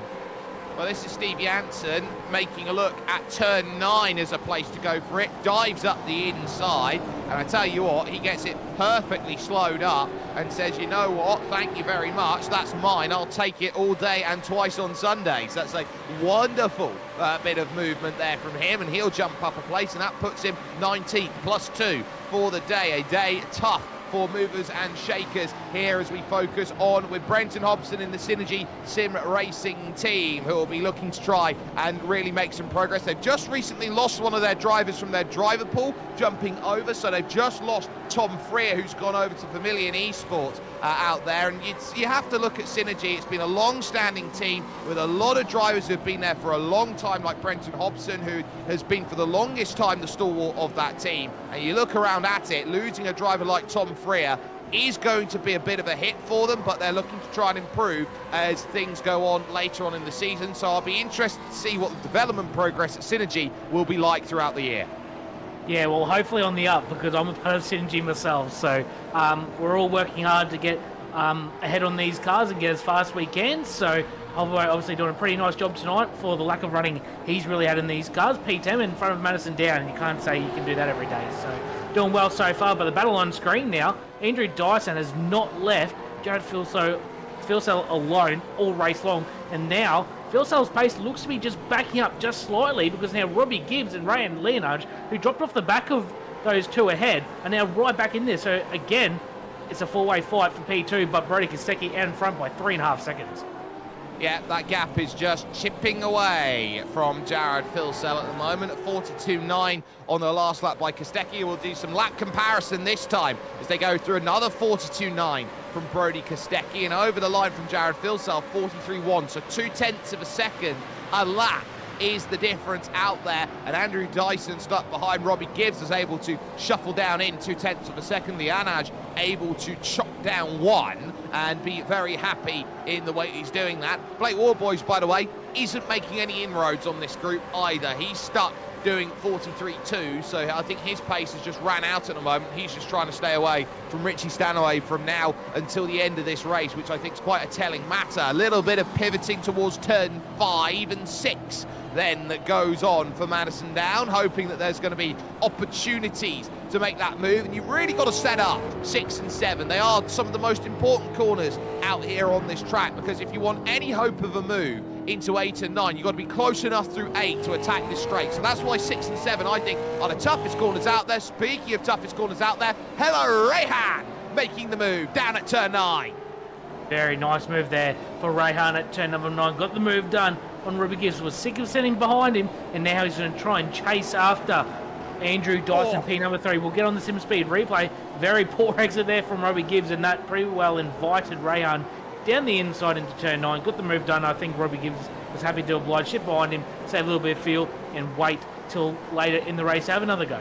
Speaker 2: Well, this is Steve Janssen making a look at turn 9 as a place to go for it. Dives up the inside, and I tell you what, he gets it perfectly slowed up and says, you know what, thank you very much, that's mine, I'll take it all day and twice on Sundays. That's a wonderful bit of movement there from him, and he'll jump up a place, and that puts him 19th, +2 for the day. A day tough for movers and shakers here as we focus on with Brenton Hobson in the Synergy Sim Racing team, who will be looking to try and really make some progress. They've just recently lost one of their drivers from their driver pool, jumping over, so they've just lost Tom Freer, who's gone over to Vermilion Esports out there. And you have to look at Synergy. It's been a long-standing team with a lot of drivers who have been there for a long time, like Brenton Hobson, who has been for the longest time the stalwart of that team. And you look around at it, losing a driver like Tom Freer is going to be a bit of a hit for them, but they're looking to try and improve as things go on later on in the season. So I'll be interested to see what the development progress at Synergy will be like throughout the year.
Speaker 3: Yeah, well, hopefully on the up, because I'm a part of Synergy myself. So we're all working hard to get ahead on these cars and get as fast as we can. So obviously doing a pretty nice job tonight for the lack of running he's really had in these cars. P10 in front of Madison Down, and you can't say you can do that every day. So doing well so far, but the battle on screen now, Andrew Dyson has not left Jared Philsell alone all race long, and now Philsell's pace looks to be just backing up just slightly, because now Robbie Gibbs and Ryan Leonard, who dropped off the back of those two ahead, are now right back in there. So again, it's a four-way fight for P2, but Brody Kostecki out in front by 3.5 seconds.
Speaker 2: Yeah, that gap is just chipping away from Jared Philsell at the moment at 42.9 on the last lap by Kostecki. We'll do some lap comparison this time as they go through another 42.9 from Brody Kostecki, and over the line from Jared Philsell, 43.1, so 0.2 of a second a lap is the difference out there. And Andrew Dyson stuck behind Robbie Gibbs is able to shuffle down in 0.2 of a second. The Anaj able to chop down one and be very happy in the way he's doing that. Blake Warboys, by the way, isn't making any inroads on this group either. He's stuck doing 43.2, so I think his pace has just ran out at the moment. He's just trying to stay away from Richie Stanaway from now until the end of this race, which I think is quite a telling matter. A little bit of pivoting towards turn 5 and 6 then that goes on for Madison Down, hoping that there's going to be opportunities to make that move. And you've really got to set up 6 and 7. They are some of the most important corners out here on this track, because if you want any hope of a move into 8 and 9, you've got to be close enough through 8 to attack this straight. So that's why 6 and 7, I think, are the toughest corners out there. Speaking of toughest corners out there, hello Rehan making the move down at turn 9.
Speaker 3: Very nice move there for Rehan at turn number 9. Got the move done on Ruby Gibbs. Was sick of sitting behind him, and now he's going to try and chase after Andrew Dyson, P number 3. We'll get on the sim speed replay. Very poor exit there from Robbie Gibbs, and that pretty well invited Rehan down the inside into turn 9. Got the move done. I think Robbie Gibbs was happy to oblige, sit behind him, save a little bit of fuel, and wait till later in the race, have another go.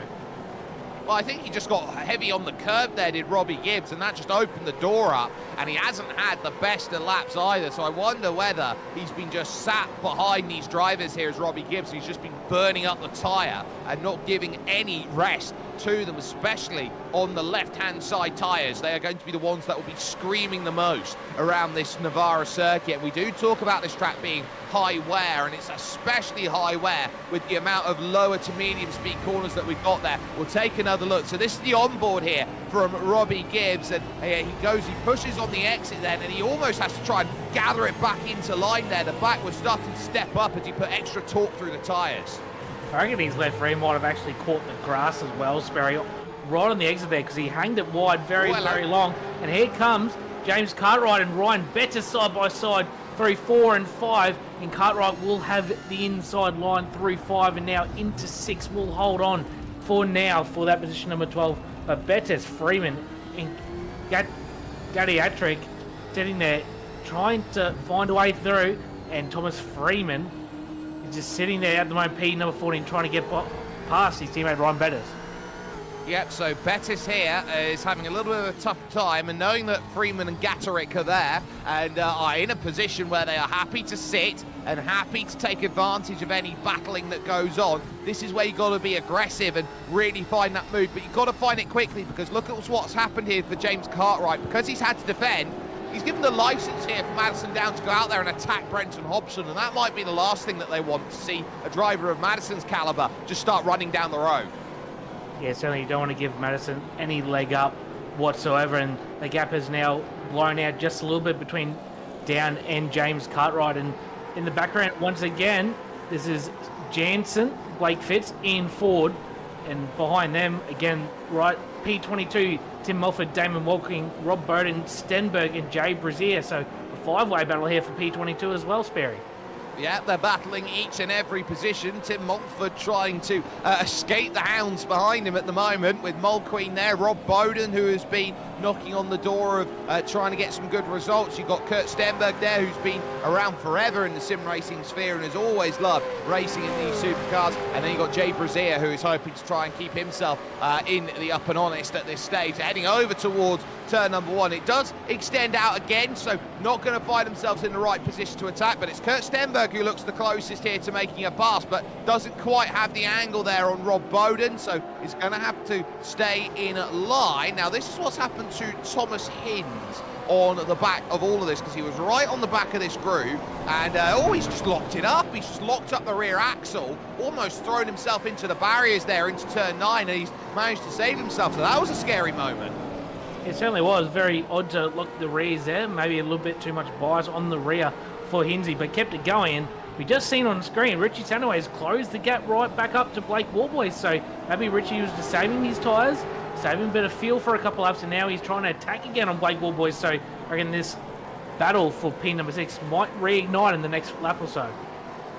Speaker 2: Well, I think he just got heavy on the curb there, did Robbie Gibbs, and that just opened the door up, and he hasn't had the best of laps either, so I wonder whether he's been just sat behind these drivers here as Robbie Gibbs. He's just been burning up the tyre and not giving any rest to them, especially on the left-hand side tyres. They are going to be the ones that will be screaming the most around this Navarra circuit. We do talk about this track being high wear, and it's especially high wear with the amount of lower to medium speed corners that we've got there. We'll take another look. So this is the onboard here from Robbie Gibbs, and he pushes on the exit then, and he almost has to try and gather it back into line there. The back was starting to step up as he put extra torque through the tyres.
Speaker 3: I reckon his left rear might have actually caught the grass as well, Sperry, right on the exit there, because he hanged it wide very long. And here comes James Cartwright and Ryan Bettis side by side through 4 and 5, and Cartwright will have the inside line through 5 and now into 6. Will hold on for now for that position number 12. But Bettis, Freeman, and Gadiatric sitting there trying to find a way through, and Thomas Freeman is just sitting there at the moment, P number 14, trying to get past his teammate Ryan Bettis.
Speaker 2: Yep, so Bettis here is having a little bit of a tough time, and knowing that Freeman and Gatterick are there and are in a position where they are happy to sit and happy to take advantage of any battling that goes on, this is where you've got to be aggressive and really find that move. But you've got to find it quickly, because look at what's happened here for James Cartwright. Because he's had to defend, he's given the license here for Madison Down to go out there and attack Brenton Hobson, and that might be the last thing that they want to see a driver of Madison's caliber just start running down the road.
Speaker 3: Yeah, certainly you don't want to give Madison any leg up whatsoever, and the gap is now blown out just a little bit between Down and James Cartwright. And in the background, once again, this is Jansen, Blake Fitz, Ian Ford, and behind them, again, right P22, Tim Mulford, Damon Walking, Rob Bowden, Stenberg, and Jay Brazier. So a 5-way battle here for P22 as well, Sperry.
Speaker 2: Yeah, they're battling each and every position. Tim Montford trying to escape the hounds behind him at the moment with Mulqueen there. Rob Bowden, who has been knocking on the door of trying to get some good results. You've got Kurt Stenberg there, who's been around forever in the sim racing sphere and has always loved racing in these supercars. And then you've got Jay Brazier, who is hoping to try and keep himself in the up and honest at this stage. Heading over towards turn number 1. It does extend out again, so not going to find themselves in the right position to attack, but it's Kurt Stenberg who looks the closest here to making a pass, but doesn't quite have the angle there on Rob Bowden, so he's going to have to stay in line. Now, this is what's happened to Thomas Hinds on the back of all of this, because he was right on the back of this group, and he's just locked it up. He's just locked up the rear axle, almost thrown himself into the barriers there into turn 9, and he's managed to save himself, so that was a scary moment.
Speaker 3: It certainly was very odd to lock the rears there. Maybe a little bit too much bias on the rear for Hinsey, but kept it going. And we just seen on screen, Richie Sanaway has closed the gap right back up to Blake Warboy. So maybe Richie was just saving his tyres, saving a bit of fuel for a couple laps, and now he's trying to attack again on Blake Warboy. So I reckon this battle for P number 6 might reignite in the next lap or so.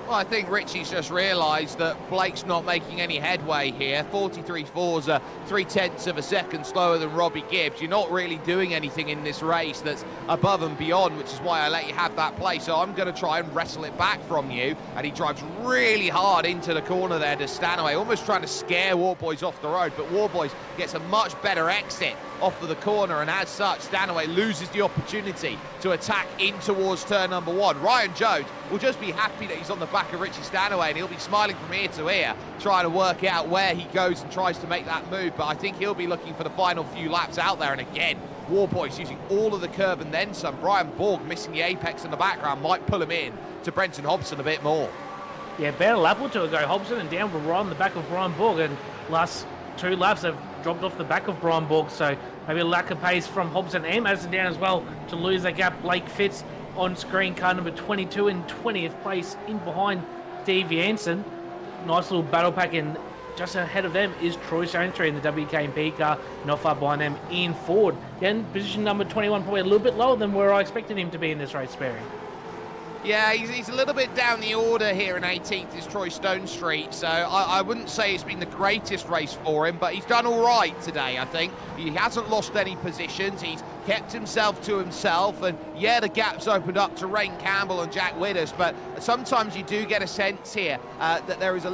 Speaker 2: Well, I think Richie's just realised that Blake's not making any headway here. 43.4's 0.3 of a second slower than Robbie Gibbs. You're not really doing anything in this race that's above and beyond, which is why I let you have that place. So I'm going to try and wrestle it back from you. And he drives really hard into the corner there to Stanaway, almost trying to scare Warboys off the road. But Warboys gets a much better exit off of the corner, and as such, Stanaway loses the opportunity to attack in towards turn number 1. Ryan Jones will just be happy that he's on the back of Richie Stanaway, and he'll be smiling from ear to ear, trying to work out where he goes and tries to make that move. But I think he'll be looking for the final few laps out there. And again, Warboys using all of the curb and then some. Brian Borg missing the apex in the background might pull him in to Brenton Hobson a bit more.
Speaker 3: Yeah, about a lap or two ago, Hobson and Down were right on the back of Brian Borg, and last 2 laps have dropped off the back of Brian Borg, so maybe a lack of pace from Hobson and Madison Down as well to lose that gap. Blake Fitz on screen, car number 22 in 20th place in behind Steve Jansen. Nice little battle pack, and just ahead of them is Troy Saintree in the WKMP car, not far behind them Ian Ford. Then position number 21, probably a little bit lower than where I expected him to be in this race, Sperry.
Speaker 2: Yeah, he's a little bit down the order here in 18th is Troy Stonestreet, so I wouldn't say it's been the greatest race for him, but he's done all right today, I think. He hasn't lost any positions, he's kept himself to himself, and yeah, the gap's opened up to Rain Campbell and Jack Widders, but sometimes you do get a sense here that there is a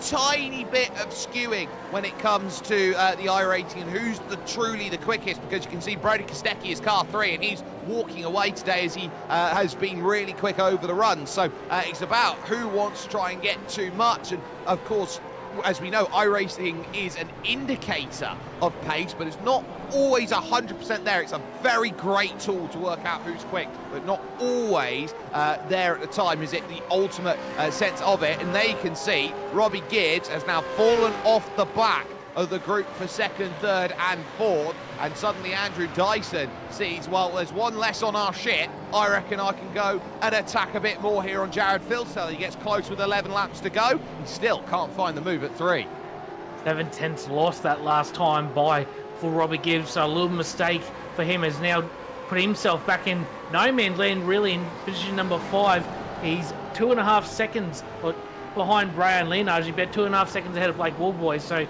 Speaker 2: tiny bit of skewing when it comes to the iRacing and who's truly the quickest, because you can see Brody Kostecki is car 3, and he's walking away today as he has been really quick over the run. So it's about who wants to try and get too much, and of course, as we know, iRacing is an indicator of pace, but it's not always 100% there. It's a very great tool to work out who's quick, but not always there at the time is it the ultimate sense of it. And there you can see Robbie Gibbs has now fallen off the back of the group for 2nd, 3rd and 4th, and suddenly Andrew Dyson sees, well, there's one less on our shit, I reckon I can go and attack a bit more here on Jared Filsell. He gets close with 11 laps to go, he still can't find the move at 3.
Speaker 3: 7/10 lost that last time for Robbie Gibbs, so a little mistake for him has now put himself back in no man's land, really, in position number 5. He's 2.5 seconds behind Brian Leonard. He's about 2.5 seconds ahead of Blake Woolboy, so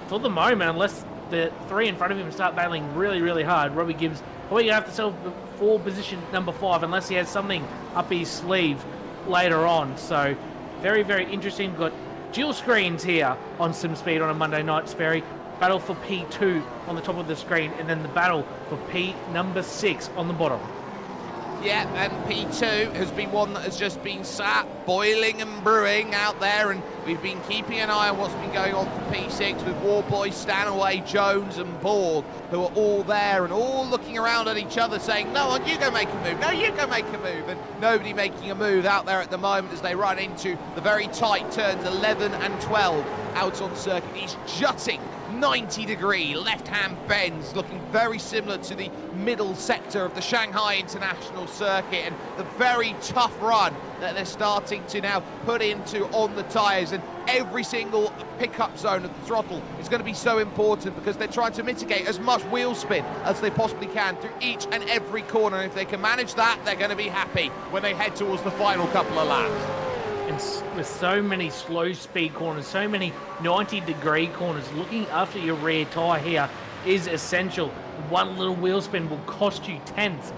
Speaker 3: for the moment, unless the 3 in front of him start battling really, really hard, Robbie Gibbs probably going to have to settle for position number 5 unless he has something up his sleeve later on. So very, very interesting. We've got dual screens here on SimSpeed on a Monday night, Sperry. Battle for P2 on the top of the screen, and then the battle for P number 6 on the bottom.
Speaker 2: Yeah, and P2 has been one that has just been sat boiling and brewing out there, and we've been keeping an eye on what's been going on for P6 with Warboy, Stanaway, Jones and Borg, who are all there and all looking around at each other saying, no, you go make a move, no, you go make a move, and nobody making a move out there at the moment as they run into the very tight turns 11 and 12 out on circuit. He's jutting 90-degree left-hand bends, looking very similar to the middle sector of the Shanghai International Circuit, and the very tough run that they're starting to now put into on the tyres. And every single pickup zone of the throttle is going to be so important because they're trying to mitigate as much wheel spin as they possibly can through each and every corner. And if they can manage that, they're going to be happy when they head towards the final couple of laps.
Speaker 3: And with so many slow speed corners, so many 90-degree corners, looking after your rear tyre here is essential. One little wheel spin will cost you tenths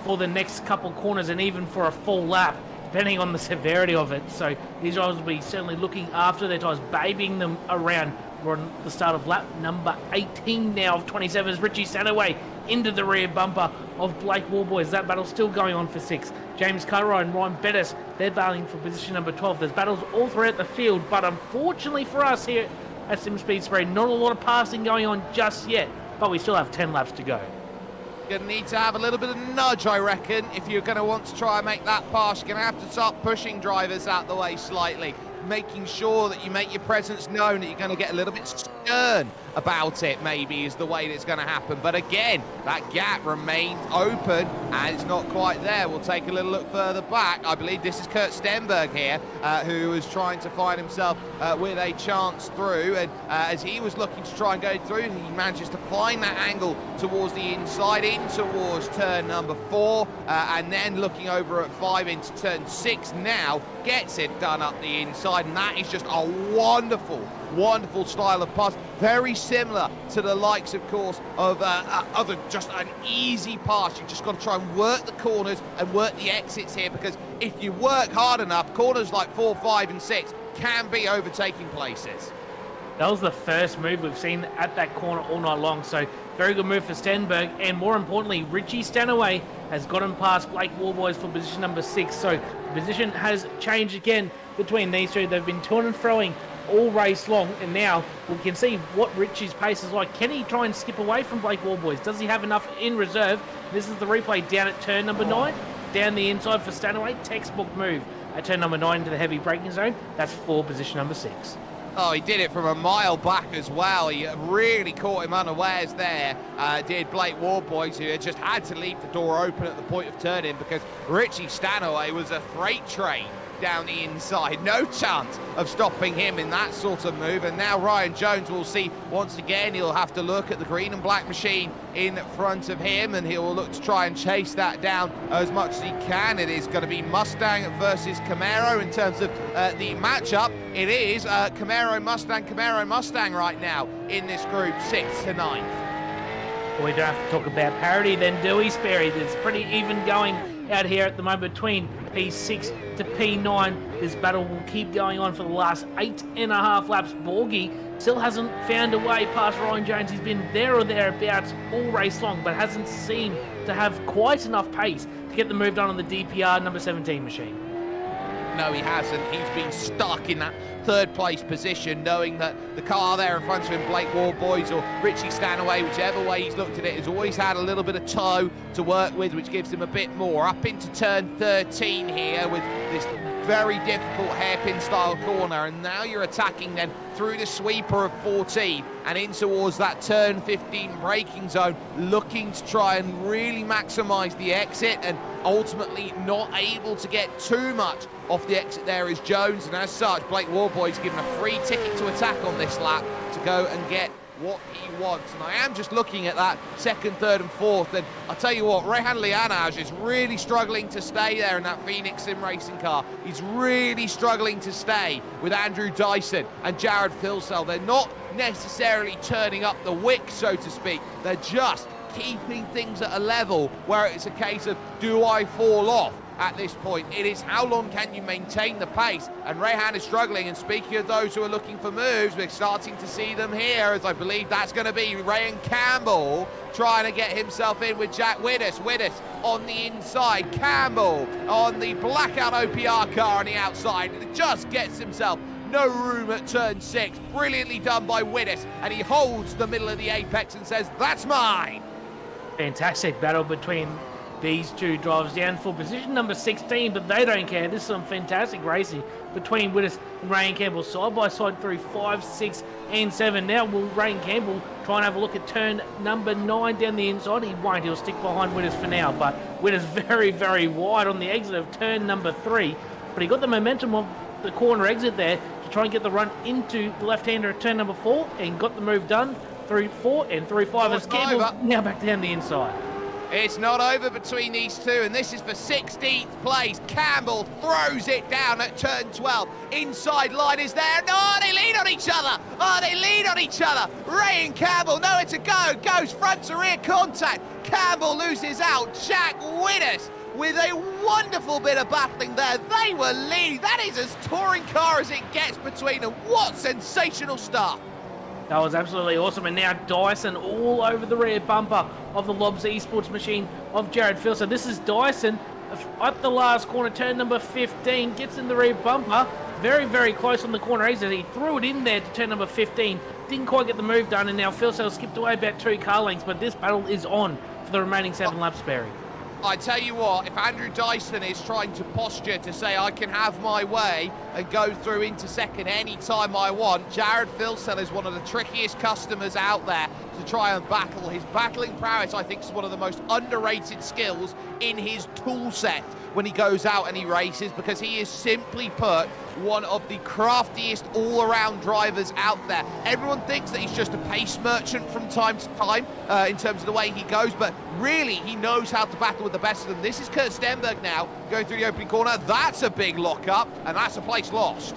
Speaker 3: for the next couple corners and even for a full lap, depending on the severity of it. So these drivers will be certainly looking after their tyres, babying them around. We're on the start of lap number 18 now of 27 as Richie Stanaway into the rear bumper of Blake Warboys. That battle's still going on for 6. James Cartwright and Ryan Bettis, they're battling for position number 12. There's battles all throughout the field, but unfortunately for us here at Sim Speed Spray, not a lot of passing going on just yet, but we still have 10 laps to go.
Speaker 2: You're going to need to have a little bit of nudge, I reckon, if you're going to want to try and make that pass. You're going to have to start pushing drivers out the way slightly, making sure that you make your presence known, that you're going to get a little bit stern about it, maybe, is the way that it's going to happen. But again, that gap remains open, and it's not quite there. We'll take a little look further back. I believe this is Kurt Stenberg here, who was trying to find himself with a chance through, and as he was looking to try and go through, he manages to find that angle towards the inside, in towards turn number 4, and then looking over at 5 into turn 6 now, gets it done up the inside, and that is just a wonderful style of pass, very similar to the likes, of course, of just an easy pass. You just got to try and work the corners and work the exits here, because if you work hard enough, corners like 4, 5 and 6 can be overtaking places.
Speaker 3: That was the first move we've seen at that corner all night long, so very good move for Stenberg, and more importantly, Richie Stanaway has gotten past Blake Warboys for position number 6, so the position has changed again between these two. They've been to and froing all race long, and now we can see what Richie's pace is like. Can he try and skip away from Blake Warboys? Does he have enough in reserve? This is the replay down at turn number 9, down the inside for Stanaway, textbook move at turn number 9 into the heavy braking zone. That's for position number 6.
Speaker 2: Oh, he did it from a mile back as well. He really caught him unawares there, did Blake Warboys, who had just had to leave the door open at the point of turning, because Richie Stanaway was a freight train down the inside. No chance of stopping him in that sort of move. And now Ryan Jones will see once again. He'll have to look at the green and black machine in front of him, and he'll look to try and chase that down as much as he can. It is going to be Mustang versus Camaro in terms of the matchup. It is Camaro Mustang right now in this group 6 to 9.
Speaker 3: We don't have to talk about parity then, do we, Sperry? It's pretty even going out here at the moment between P6 to P9. This battle will keep going on for the last 8.5 laps. Borgie still hasn't found a way past Ryan Jones. He's been there or thereabouts all race long, but hasn't seemed to have quite enough pace to get the move done on the DPR number 17 machine.
Speaker 2: No, he hasn't. He's been stuck in that third place position, knowing that the car there in front of him, Blake Warboys or Richie Stanaway, whichever way he's looked at it, has always had a little bit of toe to work with, which gives him a bit more. Up into turn 13 here with this very difficult hairpin style corner, and now you're attacking then through the sweeper of 14 and in towards that turn 15 braking zone, looking to try and really maximize the exit, and ultimately not able to get too much off the exit there is Jones, and as such Blake Warboy's given a free ticket to attack on this lap to go and get what he wants. And I am just looking at that second, third and fourth, and I'll tell you what, Rehan Lianaj is really struggling to stay there in that Phoenix Sim Racing car. He's really struggling to stay with Andrew Dyson and Jared Filsell. They're not necessarily turning up the wick, so to speak. They're just keeping things at a level where it's a case of, do I fall off? At this point, it is how long can you maintain the pace, and Rehan is struggling. And speaking of those who are looking for moves, we're starting to see them here, as I believe that's going to be Ryan Campbell trying to get himself in with Jack Widdus. Widdus on the inside, Campbell on the blackout OPR car on the outside. It just gets himself no room at turn 6. Brilliantly done by Widdus, and he holds the middle of the apex and says, that's mine.
Speaker 3: Fantastic battle between these two drivers down for position number 16, but they don't care. This is some fantastic racing between Widdus and Ryan Campbell, side by side through 5, 6 and 7. Now will Ryan Campbell try and have a look at turn number 9 down the inside? He won't. He'll stick behind Widdus for now, but Widdus very, very wide on the exit of turn number 3, but he got the momentum of the corner exit there to try and get the run into the left-hander at turn number 4 and got the move done through 4 and through 5 as Campbell now back down the inside.
Speaker 2: It's not over between these two, and this is for 16th place. Campbell throws it down at turn 12. Inside line is there. No, they lean on each other. Oh, they lean on each other. Ray and Campbell, nowhere to go. Goes front to rear contact. Campbell loses out. Jack Winnes with a wonderful bit of battling there. They were leading. That is as touring car as it gets between them. What sensational stuff.
Speaker 3: That was absolutely awesome. And now Dyson all over the rear bumper of the Lobs Esports machine of Jared Phil. So this is Dyson at the last corner, turn number 15, gets in the rear bumper. Very, very close on the corner exit. He threw it in there to turn number 15. Didn't quite get the move done, and now Phil skipped away about 2 car lengths. But this battle is on for the remaining 7 laps, Barry.
Speaker 2: I tell you what, if Andrew Dyson is trying to posture to say I can have my way and go through into second any time I want, Jared Philsell is one of the trickiest customers out there to try and battle. His battling prowess, I think, is one of the most underrated skills in his tool set when he goes out and he races, because he is, simply put, one of the craftiest all-around drivers out there. Everyone thinks that he's just a pace merchant from time to time in terms of the way he goes, but really he knows how to battle with the best of them. This is Kurt Stenberg now going through the opening corner. That's a big lock-up, and that's a place lost.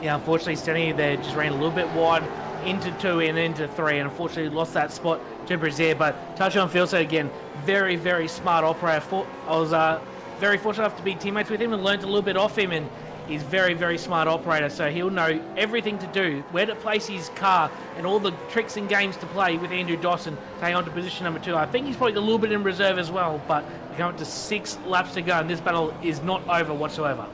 Speaker 3: Yeah, unfortunately, Stenny there just ran a little bit wide into 2 and into 3, and unfortunately lost that spot to Brazier. But touch on Philso again, very, very smart operator. I was very fortunate enough to be teammates with him and learned a little bit off him, and he's very, very smart operator, so he'll know everything to do, where to place his car, and all the tricks and games to play with Andrew Dawson taking on to position number 2. I think he's probably a little bit in reserve as well, but we come up to 6 laps to go, and this battle is not over whatsoever.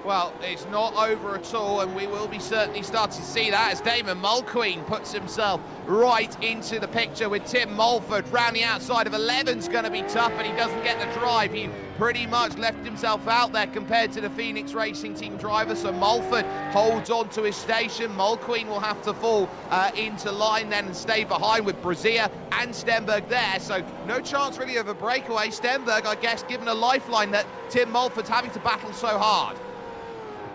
Speaker 2: Well, it's not over at all, and we will be certainly starting to see that as Damon Mulqueen puts himself right into the picture with Tim Mulford. Round the outside of 11's going to be tough, and he doesn't get the drive. He pretty much left himself out there compared to the Phoenix Racing Team driver, so Mulford holds on to his station. Mulqueen will have to fall into line then and stay behind with Brazier and Stenberg there, so no chance really of a breakaway. Stenberg, I guess, given a lifeline that Tim Mulford's having to battle so hard.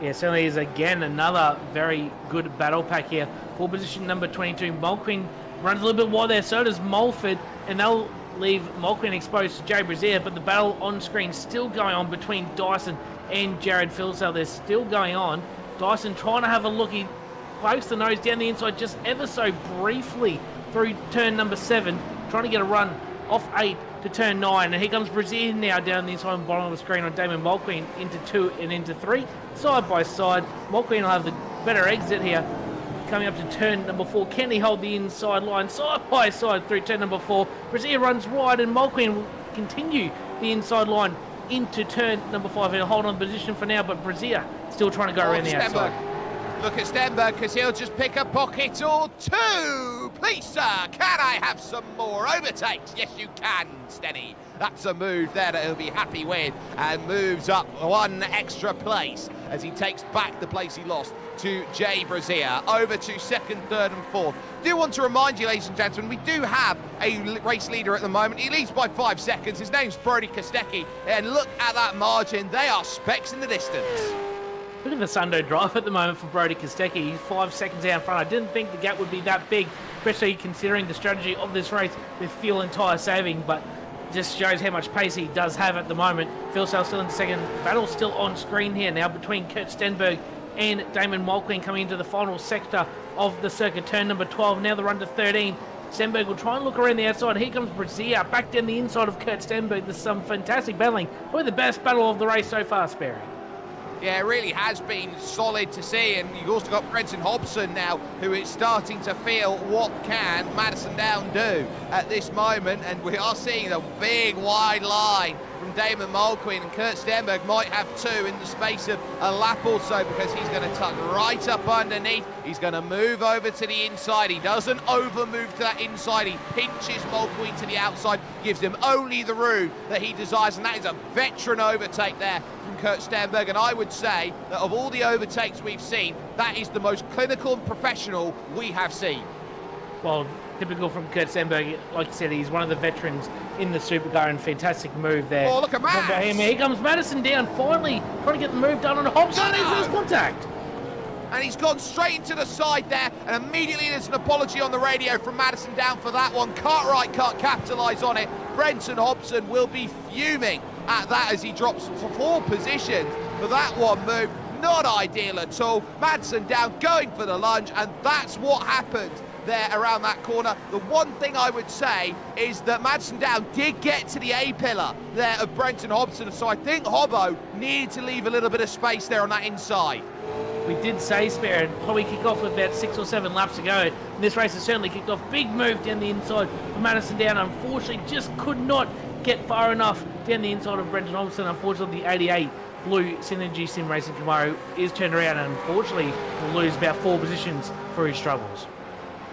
Speaker 3: Yeah, certainly is, again, another very good battle pack here for position number 22. Mulqueen runs a little bit wide there, so does Mulford, and they'll leave Mulqueen exposed to Jay Brazier, but the battle on screen still going on between Dyson and Jared Philsell. They're still going on. Dyson trying to have a look. He pokes the nose down the inside just ever so briefly through turn number 7, trying to get a run off 8 to turn 9, and here comes Brazier now down the inside and bottom of the screen on Damon Mulqueen into 2 and into 3. Side by side, Mulqueen will have the better exit here. Coming up to turn number 4, can he hold the inside line side by side through turn number 4? Brazier runs wide, and Mulqueen will continue the inside line into turn number 5. He'll hold on position for now, but Brazier still trying to go around the outside.
Speaker 2: Look at Stenberg, because he'll just pick a pocket or 2. Please, sir, can I have some more overtakes? Yes, you can, Stenny. That's a move there that he'll be happy with, and moves up 1 extra place as he takes back the place he lost to Jay Brazier. Over to 2nd, 3rd and 4th. Do want to remind you, ladies and gentlemen, we do have a race leader at the moment. He leads by 5 seconds. His name's Brody Kostecki, and look at that margin. They are specks in the distance.
Speaker 3: Bit of a Sunday drive at the moment for Brody Kostecki. He's 5 seconds out in front. I didn't think the gap would be that big, especially considering the strategy of this race with fuel and tyre saving, but just shows how much pace he does have at the moment. Philsell still in second. Battle still on screen here now between Kurt Stenberg and Damon Mulqueen coming into the final sector of the circuit, turn number 12. Now the run to 13. Stenberg will try and look around the outside. Here comes Brazier back down the inside of Kurt Stenberg. There's some fantastic battling. Probably the best battle of the race so far, Sperry.
Speaker 2: Yeah, it really has been solid to see, and you've also got Brenton Hobson now, who is starting to feel what can Madison Down do at this moment, and we are seeing a big wide line from Damon Mulqueen, and Kurt Stenberg might have 2 in the space of a lap or so, because he's going to tuck right up underneath. He's going to move over to the inside. He doesn't over move to that inside. He pinches Mulqueen to the outside, gives him only the room that he desires, and that is a veteran overtake there from Kurt Stenberg. And I would say that of all the overtakes we've seen, that is the most clinical and professional we have seen.
Speaker 3: Well, typical from Kurt Stenberg, like you said, he's one of the veterans in the supercar, and fantastic move there.
Speaker 2: Oh, look at Matt!
Speaker 3: Here comes Madison down, finally trying to get the move done on Hobson. His first contact.
Speaker 2: and he's gone straight into the side there, and immediately there's an apology on the radio from Madison Down for that one. Cartwright can't capitalise on it. Brenton Hobson will be fuming at that as he drops 4 positions for that one move. Not ideal at all. Madison Down going for the lunge, and that's what happened there around that corner. The one thing I would say is that Madison Down did get to the A-pillar there of Brenton Hobson, so I think Hobbo needed to leave a little bit of space there on that inside.
Speaker 3: We did say, Spare, and probably kick off with about 6 or 7 laps to go. And this race has certainly kicked off. Big move down the inside for Madison Down. Unfortunately, just could not get far enough down the inside of Brenton Hobson. Unfortunately, the 88 Blue Synergy Sim Racing Camaro is turned around and unfortunately will lose about 4 positions for his struggles.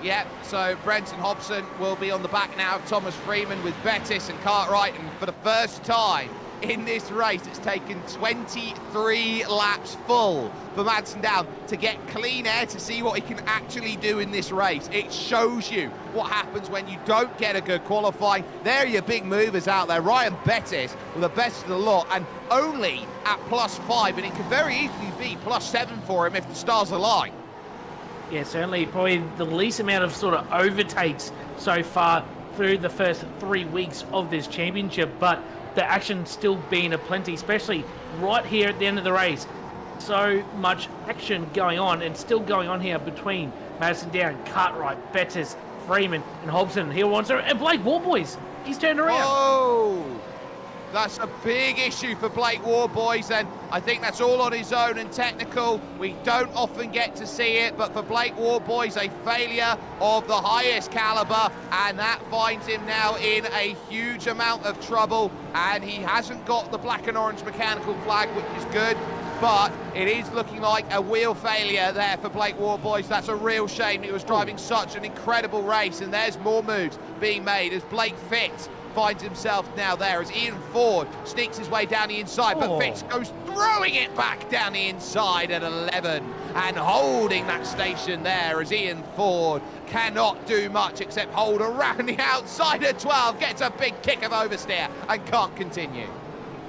Speaker 2: Yep, so Brenton Hobson will be on the back now of Thomas Freeman with Bettis and Cartwright, and for the first time in this race, it's taken 23 laps full for Madsen Down to get clean air to see what he can actually do in this race. It shows you what happens when you don't get a good qualifying. There are your big movers out there. Ryan Bettis with the best of the lot, and only at +5, and it could very easily be +7 for him if the stars align.
Speaker 3: Yeah, certainly probably the least amount of sort of overtakes so far through the first 3 weeks of this championship, but the action's still been aplenty, especially right here at the end of the race. So much action going on, and still going on here between Madison Down, Cartwright, Bettis, Freeman, and Hobson. Here wants her, and Blake Warboys, he's turned around.
Speaker 2: Oh, that's a big issue for Blake Warboys, and I think that's all on his own and technical. We don't often get to see it, but for Blake Warboys, a failure of the highest caliber, and that finds him now in a huge amount of trouble, and he hasn't got the black and orange mechanical flag, which is good, but it is looking like a wheel failure there for Blake Warboys. That's a real shame. He was driving such an incredible race, and there's more moves being made as Blake Fitz finds himself now there as Ian Ford sneaks his way down the inside, but Fitz goes throwing it back down the inside at 11 and holding that station there as Ian Ford cannot do much except hold around the outside at 12, gets a big kick of oversteer and can't continue.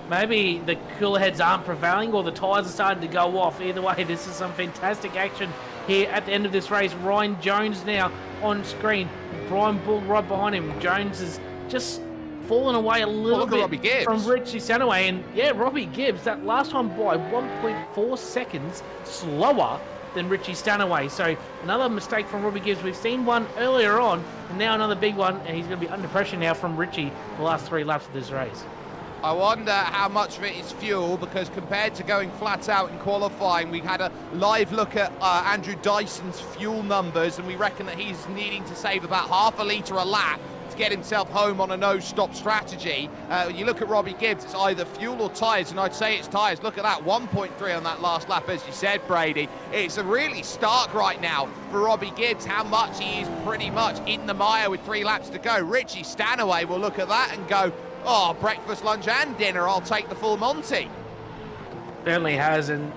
Speaker 3: Maybe the cooler heads aren't prevailing, or the tyres are starting to go off. Either way, this is some fantastic action here at the end of this race. Ryan Jones now on screen, Brian Bull right behind him. Jones is just fallen away a little bit from Richie Stanaway, and yeah, Robbie Gibbs, that last time by 1.4 seconds slower than Richie Stanaway. So another mistake from Robbie Gibbs. We've seen one earlier on, and now another big one, and he's going to be under pressure now from Richie for the last 3 laps of this race.
Speaker 2: I wonder how much of it is fuel, because compared to going flat out in qualifying, we had a live look at Andrew Dyson's fuel numbers, and we reckon that he's needing to save about half a litre a lap to get himself home on a no-stop strategy. When you look at Robbie Gibbs, it's either fuel or tyres, and I'd say it's tyres. Look at that, 1.3 on that last lap, as you said, Brady. It's really stark right now for Robbie Gibbs how much he is pretty much in the mire with 3 laps to go. Richie Stanaway will look at that and go, oh, breakfast, lunch and dinner, I'll take the full Monty.
Speaker 3: Certainly has, and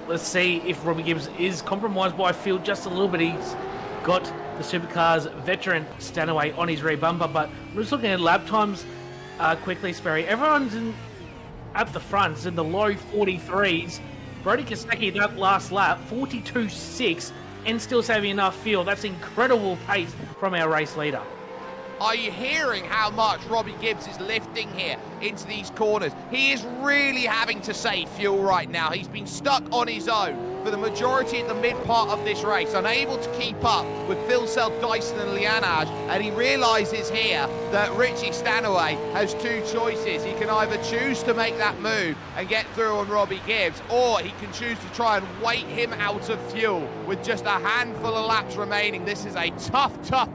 Speaker 3: let's see if Robbie Gibbs is compromised by fuel just a little bit. He's got the Supercars veteran Stanaway on his rear bumper, but we're just looking at lap times quickly, Sperry. Everyone's at the front, it's in the low 43s. Brody Kostecki, that last lap, 42.6, and still saving enough fuel. That's incredible pace from our race leader.
Speaker 2: Are you hearing how much Robbie Gibbs is lifting here into these corners? He is really having to save fuel right now. He's been stuck on his own for the majority of the mid part of this race, unable to keep up with Phil Self, Dyson and Lianage, and he realises here that Richie Stanaway has 2 choices. He can either choose to make that move and get through on Robbie Gibbs, or he can choose to try and wait him out of fuel with just a handful of laps remaining. This is a tough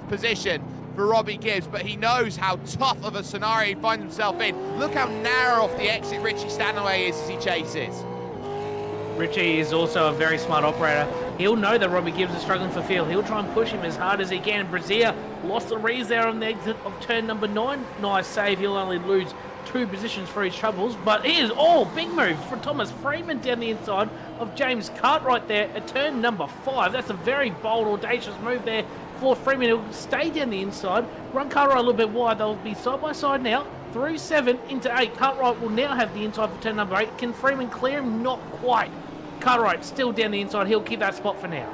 Speaker 2: position for Robbie Gibbs, but he knows how tough of a scenario he finds himself in. Look how narrow off the exit Richie Stanaway is as he chases.
Speaker 3: Richie is also a very smart operator. He'll know that Robbie Gibbs is struggling for fuel. He'll try and push him as hard as he can. Brazier lost the rears there on the exit of turn number 9. Nice save. He'll only lose 2 positions for his troubles, but it is all big move for Thomas Freeman down the inside of James Cartwright there at turn number 5. That's a very bold, audacious move there for Freeman. He'll stay down the inside, run Cartwright a little bit wide. They'll be side by side now through 7 into 8. Cartwright will now have the inside for turn number 8. Can Freeman clear him? Not quite. Cartwright still down the inside. He'll keep that spot for now.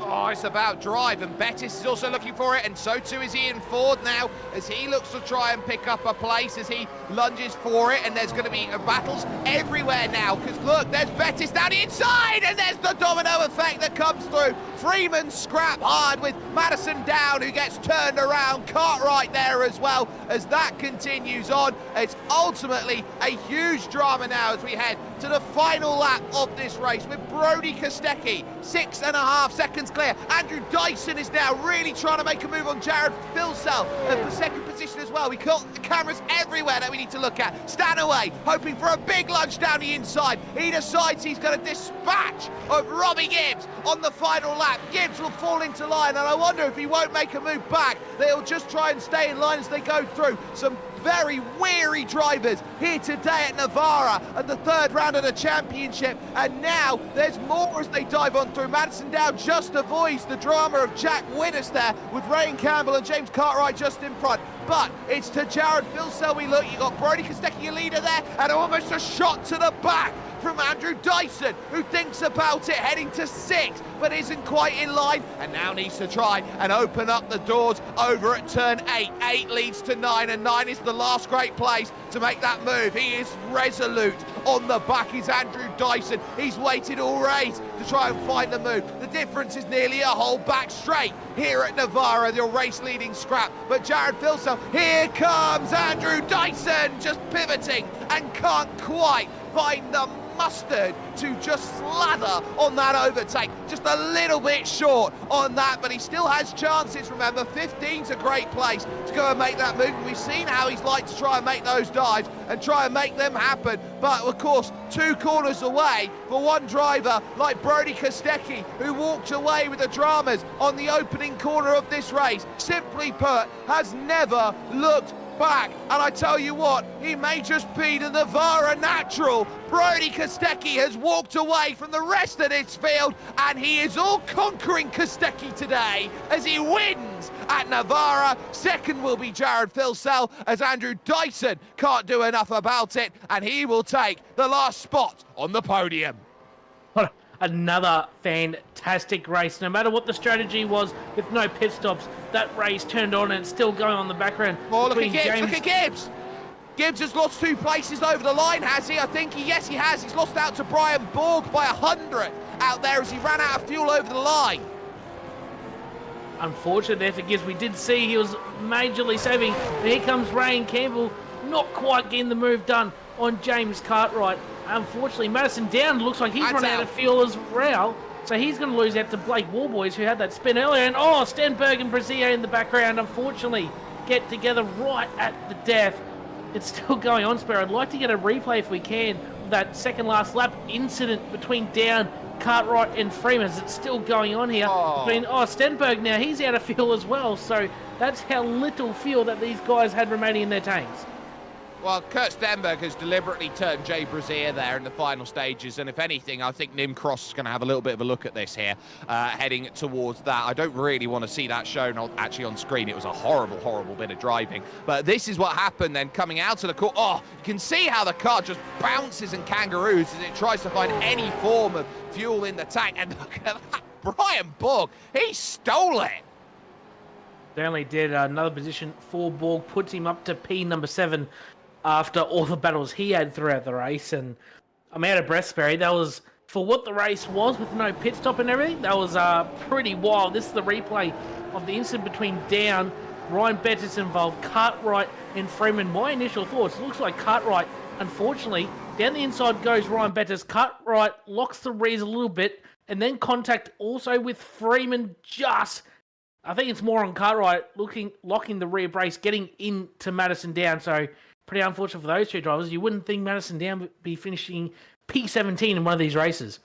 Speaker 2: Oh, it's about drive, and Bettis is also looking for it, and so too is Ian Ford now, as he looks to try and pick up a place as he lunges for it, and there's going to be battles everywhere now, because look, there's Bettis down the inside, and there's the domino effect that comes through. Freeman scrap hard with Madison down, who gets turned around. Cartwright there as well, as that continues on. It's ultimately a huge drama now as we head to the final lap of this race with Brody Kostecki, 6.5 seconds clear. Andrew Dyson is now really trying to make a move on Jared Filsell for second position as well. We got the cameras everywhere that we need to look at. Stanaway hoping for a big lunge down the inside. He decides he's going to dispatch of Robbie Gibbs on the final lap. Gibbs will fall into line, and I wonder if he won't make a move back. They'll just try and stay in line as they go through. Some very weary drivers here today at Navarra at the third round of the championship, and now there's more as they dive on through. Madison Dow just avoids the drama of Jack Winnis there with Ryan Campbell and James Cartwright just in front, but it's to Jared Filsell we look. You got Brody Kostecki, your leader there, and almost a shot to the back from Andrew Dyson, who thinks about it, heading to 6, but isn't quite in line, and now needs to try and open up the doors over at turn 8. 8 leads to 9, and 9 is the last great place to make that move. He is resolute. On the back is Andrew Dyson. He's waited all race to try and find the move. The difference is nearly a whole back straight here at Navarra, the race-leading scrap. But Jared Filsell, here comes Andrew Dyson, just pivoting and can't quite find the mustard to just slather on that overtake. Just a little bit short on that, but he still has chances. Remember, 15's a great place to go and make that move. And we've seen how he's like to try and make those dives and try and make them happen. But of course, 2 corners away for one driver like Brody Kostecki, who walked away with the dramas on the opening corner of this race. Simply put, has never looked back, and I tell you what, he may just be the Navarra natural. Brody Kostecki has walked away from the rest of this field, and he is all conquering Kostecki today as he wins at Navarra. Second will be Jared Filsell, as Andrew Dyson can't do enough about it, and he will take the last spot on the podium.
Speaker 3: Another fantastic race. No matter what the strategy was, with no pit stops, that race turned on and it's still going on in the background.
Speaker 2: Oh, look at Gibbs, look at Gibbs! Gibbs has lost 2 places over the line, has he? I think yes, he has. He's lost out to Brian Borg by 100 out there as he ran out of fuel over the line.
Speaker 3: Unfortunate there for Gibbs. We did see he was majorly saving. But here comes Ryan Campbell, not quite getting the move done on James Cartwright. Unfortunately, Madison Down looks like he's run out of fuel as well. So he's going to lose out to Blake Warboys, who had that spin earlier. And Stenberg and Brazier in the background, unfortunately, get together right at the death. It's still going on, Sparrow. I'd like to get a replay if we can of that second last lap incident between Down, Cartwright and Freeman. It's still going on here. Stenberg now, he's out of fuel as well. So that's how little fuel that these guys had remaining in their tanks.
Speaker 2: Well, Kurt Stenberg has deliberately turned Jay Brazier there in the final stages, and if anything, I think Nim Cross is going to have a little bit of a look at this here, heading towards that. I don't really want to see that shown actually on screen. It was a horrible, horrible bit of driving. But this is what happened then coming out of the court. Oh, you can see how the car just bounces and kangaroos as it tries to find any form of fuel in the tank. And look at that, Brian Borg, he stole it.
Speaker 3: Certainly did. Another position for Borg puts him up to P number 7. After all the battles he had throughout the race. And I'm out of breath, Sperry. That was, for what the race was with no pit stop and everything, that was pretty wild. This is the replay of the incident between Down, Ryan Bettis involved, Cartwright and Freeman. My initial thoughts, it looks like Cartwright, unfortunately, down the inside goes Ryan Bettis. Cartwright locks the rears a little bit, and then contact also with Freeman just... I think it's more on Cartwright locking the rear brace, getting into Madison Down. So pretty unfortunate for those 2 drivers. You wouldn't think Madison Down would be finishing P17 in one of these races.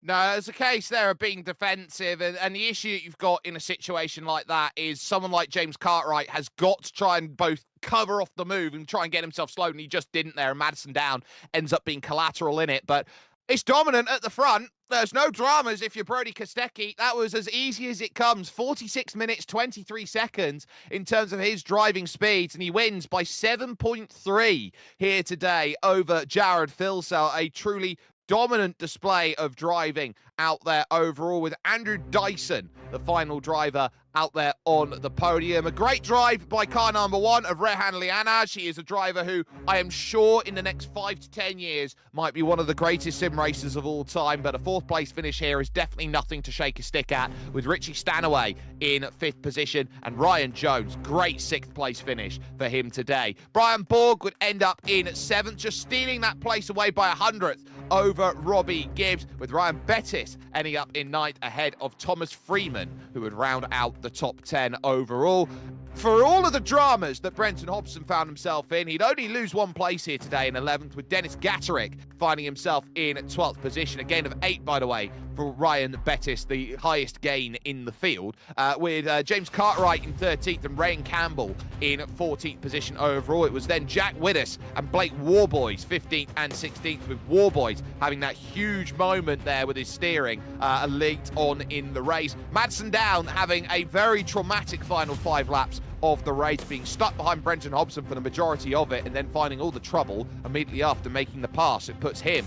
Speaker 2: No, there's a case there of being defensive, and the issue that you've got in a situation like that is someone like James Cartwright has got to try and both cover off the move and try and get himself slowed, and he just didn't there, and Madison Down ends up being collateral in it. But it's dominant at the front. There's no dramas if you're Brody Kostecki. That was as easy as it comes. 46 minutes, 23 seconds in terms of his driving speeds, and he wins by 7.3 here today over Jared Filsell. A truly dominant display of driving out there overall, with Andrew Dyson, the final driver, out there on the podium. A great drive by car number 1 of Rehan Lianaj. He is a driver who I am sure in the next 5 to 10 years might be one of the greatest sim racers of all time, but a 4th place finish here is definitely nothing to shake a stick at, with Richie Stanaway in 5th position and Ryan Jones, great 6th place finish for him today. Brian Borg would end up in 7th, just stealing that place away by 100th over Robbie Gibbs, with Ryan Bettis ending up in 9th ahead of Thomas Freeman, who would round out the top 10 overall. For all of the dramas that Brenton Hobson found himself in, he'd only lose 1 place here today in 11th, with Dennis Gatterick finding himself in 12th position. A gain of 8, by the way, for Ryan Bettis, the highest gain in the field, with James Cartwright in 13th and Ryan Campbell in 14th position overall. It was then Jack Widdus and Blake Warboys 15th and 16th, with Warboys having that huge moment there with his steering late on in the race. Madsen Down having a very traumatic final 5 laps of the race, being stuck behind Brenton Hobson for the majority of it, and then finding all the trouble immediately after making the pass. It puts him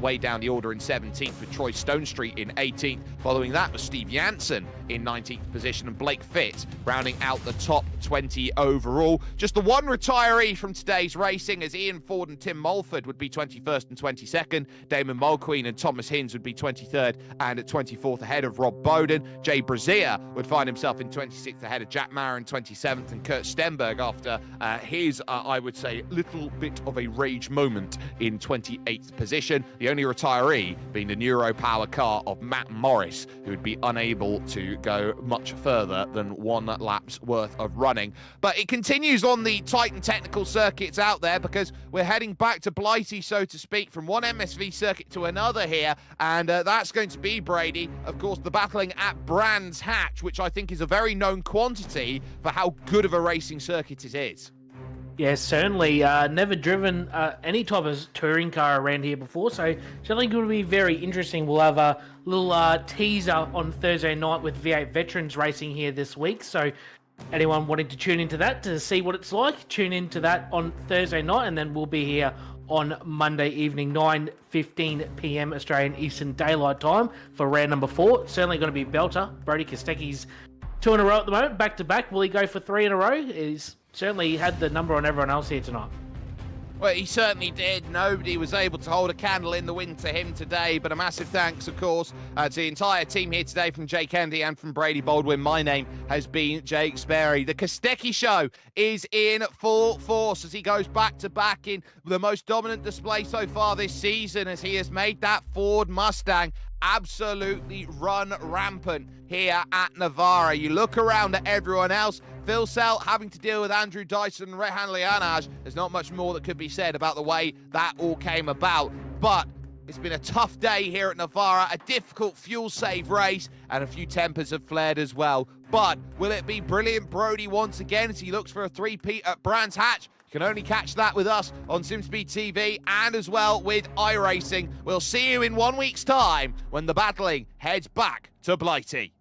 Speaker 2: way down the order in 17th, with Troy Stonestreet in 18th. Following that was Steve Janssen in 19th position, and Blake Fitz rounding out the top 20 overall. Just the one retiree from today's racing, as Ian Ford and Tim Mulford would be 21st and 22nd. Damon Mulqueen and Thomas Hinz would be 23rd and 24th ahead of Rob Bowden. Jay Brazia would find himself in 26th ahead of Jack Marin 27th, and Kurt Stenberg after his, I would say, little bit of a rage moment in 28th position. The only retiree being the Neuro Power car of Matt Morris, who would be unable to go much further than 1 lap's worth of running. But it continues on the Titan technical circuits out there, because we're heading back to Blighty, so to speak, from one MSV circuit to another here, and that's going to be, Brady, of course, the battling at Brands Hatch, which I think is a very known quantity for how good of a racing circuit it is.
Speaker 3: Yeah, certainly. Never driven any type of touring car around here before, so certainly going to be very interesting. We'll have a little teaser on Thursday night with V8 Veterans racing here this week, so anyone wanting to tune into that to see what it's like, tune into that on Thursday night, and then we'll be here on Monday evening, 9:15 p.m. Australian Eastern Daylight Time for round number 4. Certainly going to be belter. Brody Kostecki's 2 in a row at the moment, back-to-back. Will he go for 3 in a row? He's certainly had the number on everyone else here tonight.
Speaker 2: Well, he certainly did. Nobody was able to hold a candle in the wind to him today, but a massive thanks, of course, to the entire team here today, from Jay Kennedy and from Brady Baldwin. My name has been Jake Sperry. The Kostecki show is in full force as he goes back-to-back in the most dominant display so far this season, as he has made that Ford Mustang absolutely run rampant here at Navarra. You look around at everyone else, Phil Selt having to deal with Andrew Dyson and Rehan Lianaj. There's not much more that could be said about the way that all came about, but it's been a tough day here at Navarra, a difficult fuel save race, and a few tempers have flared as well. But will it be brilliant Brody once again as he looks for a 3-peat at Brands Hatch? You can only catch that with us on SimSpeed TV and as well with iRacing. We'll see you in 1 week's time when the battling heads back to Blighty.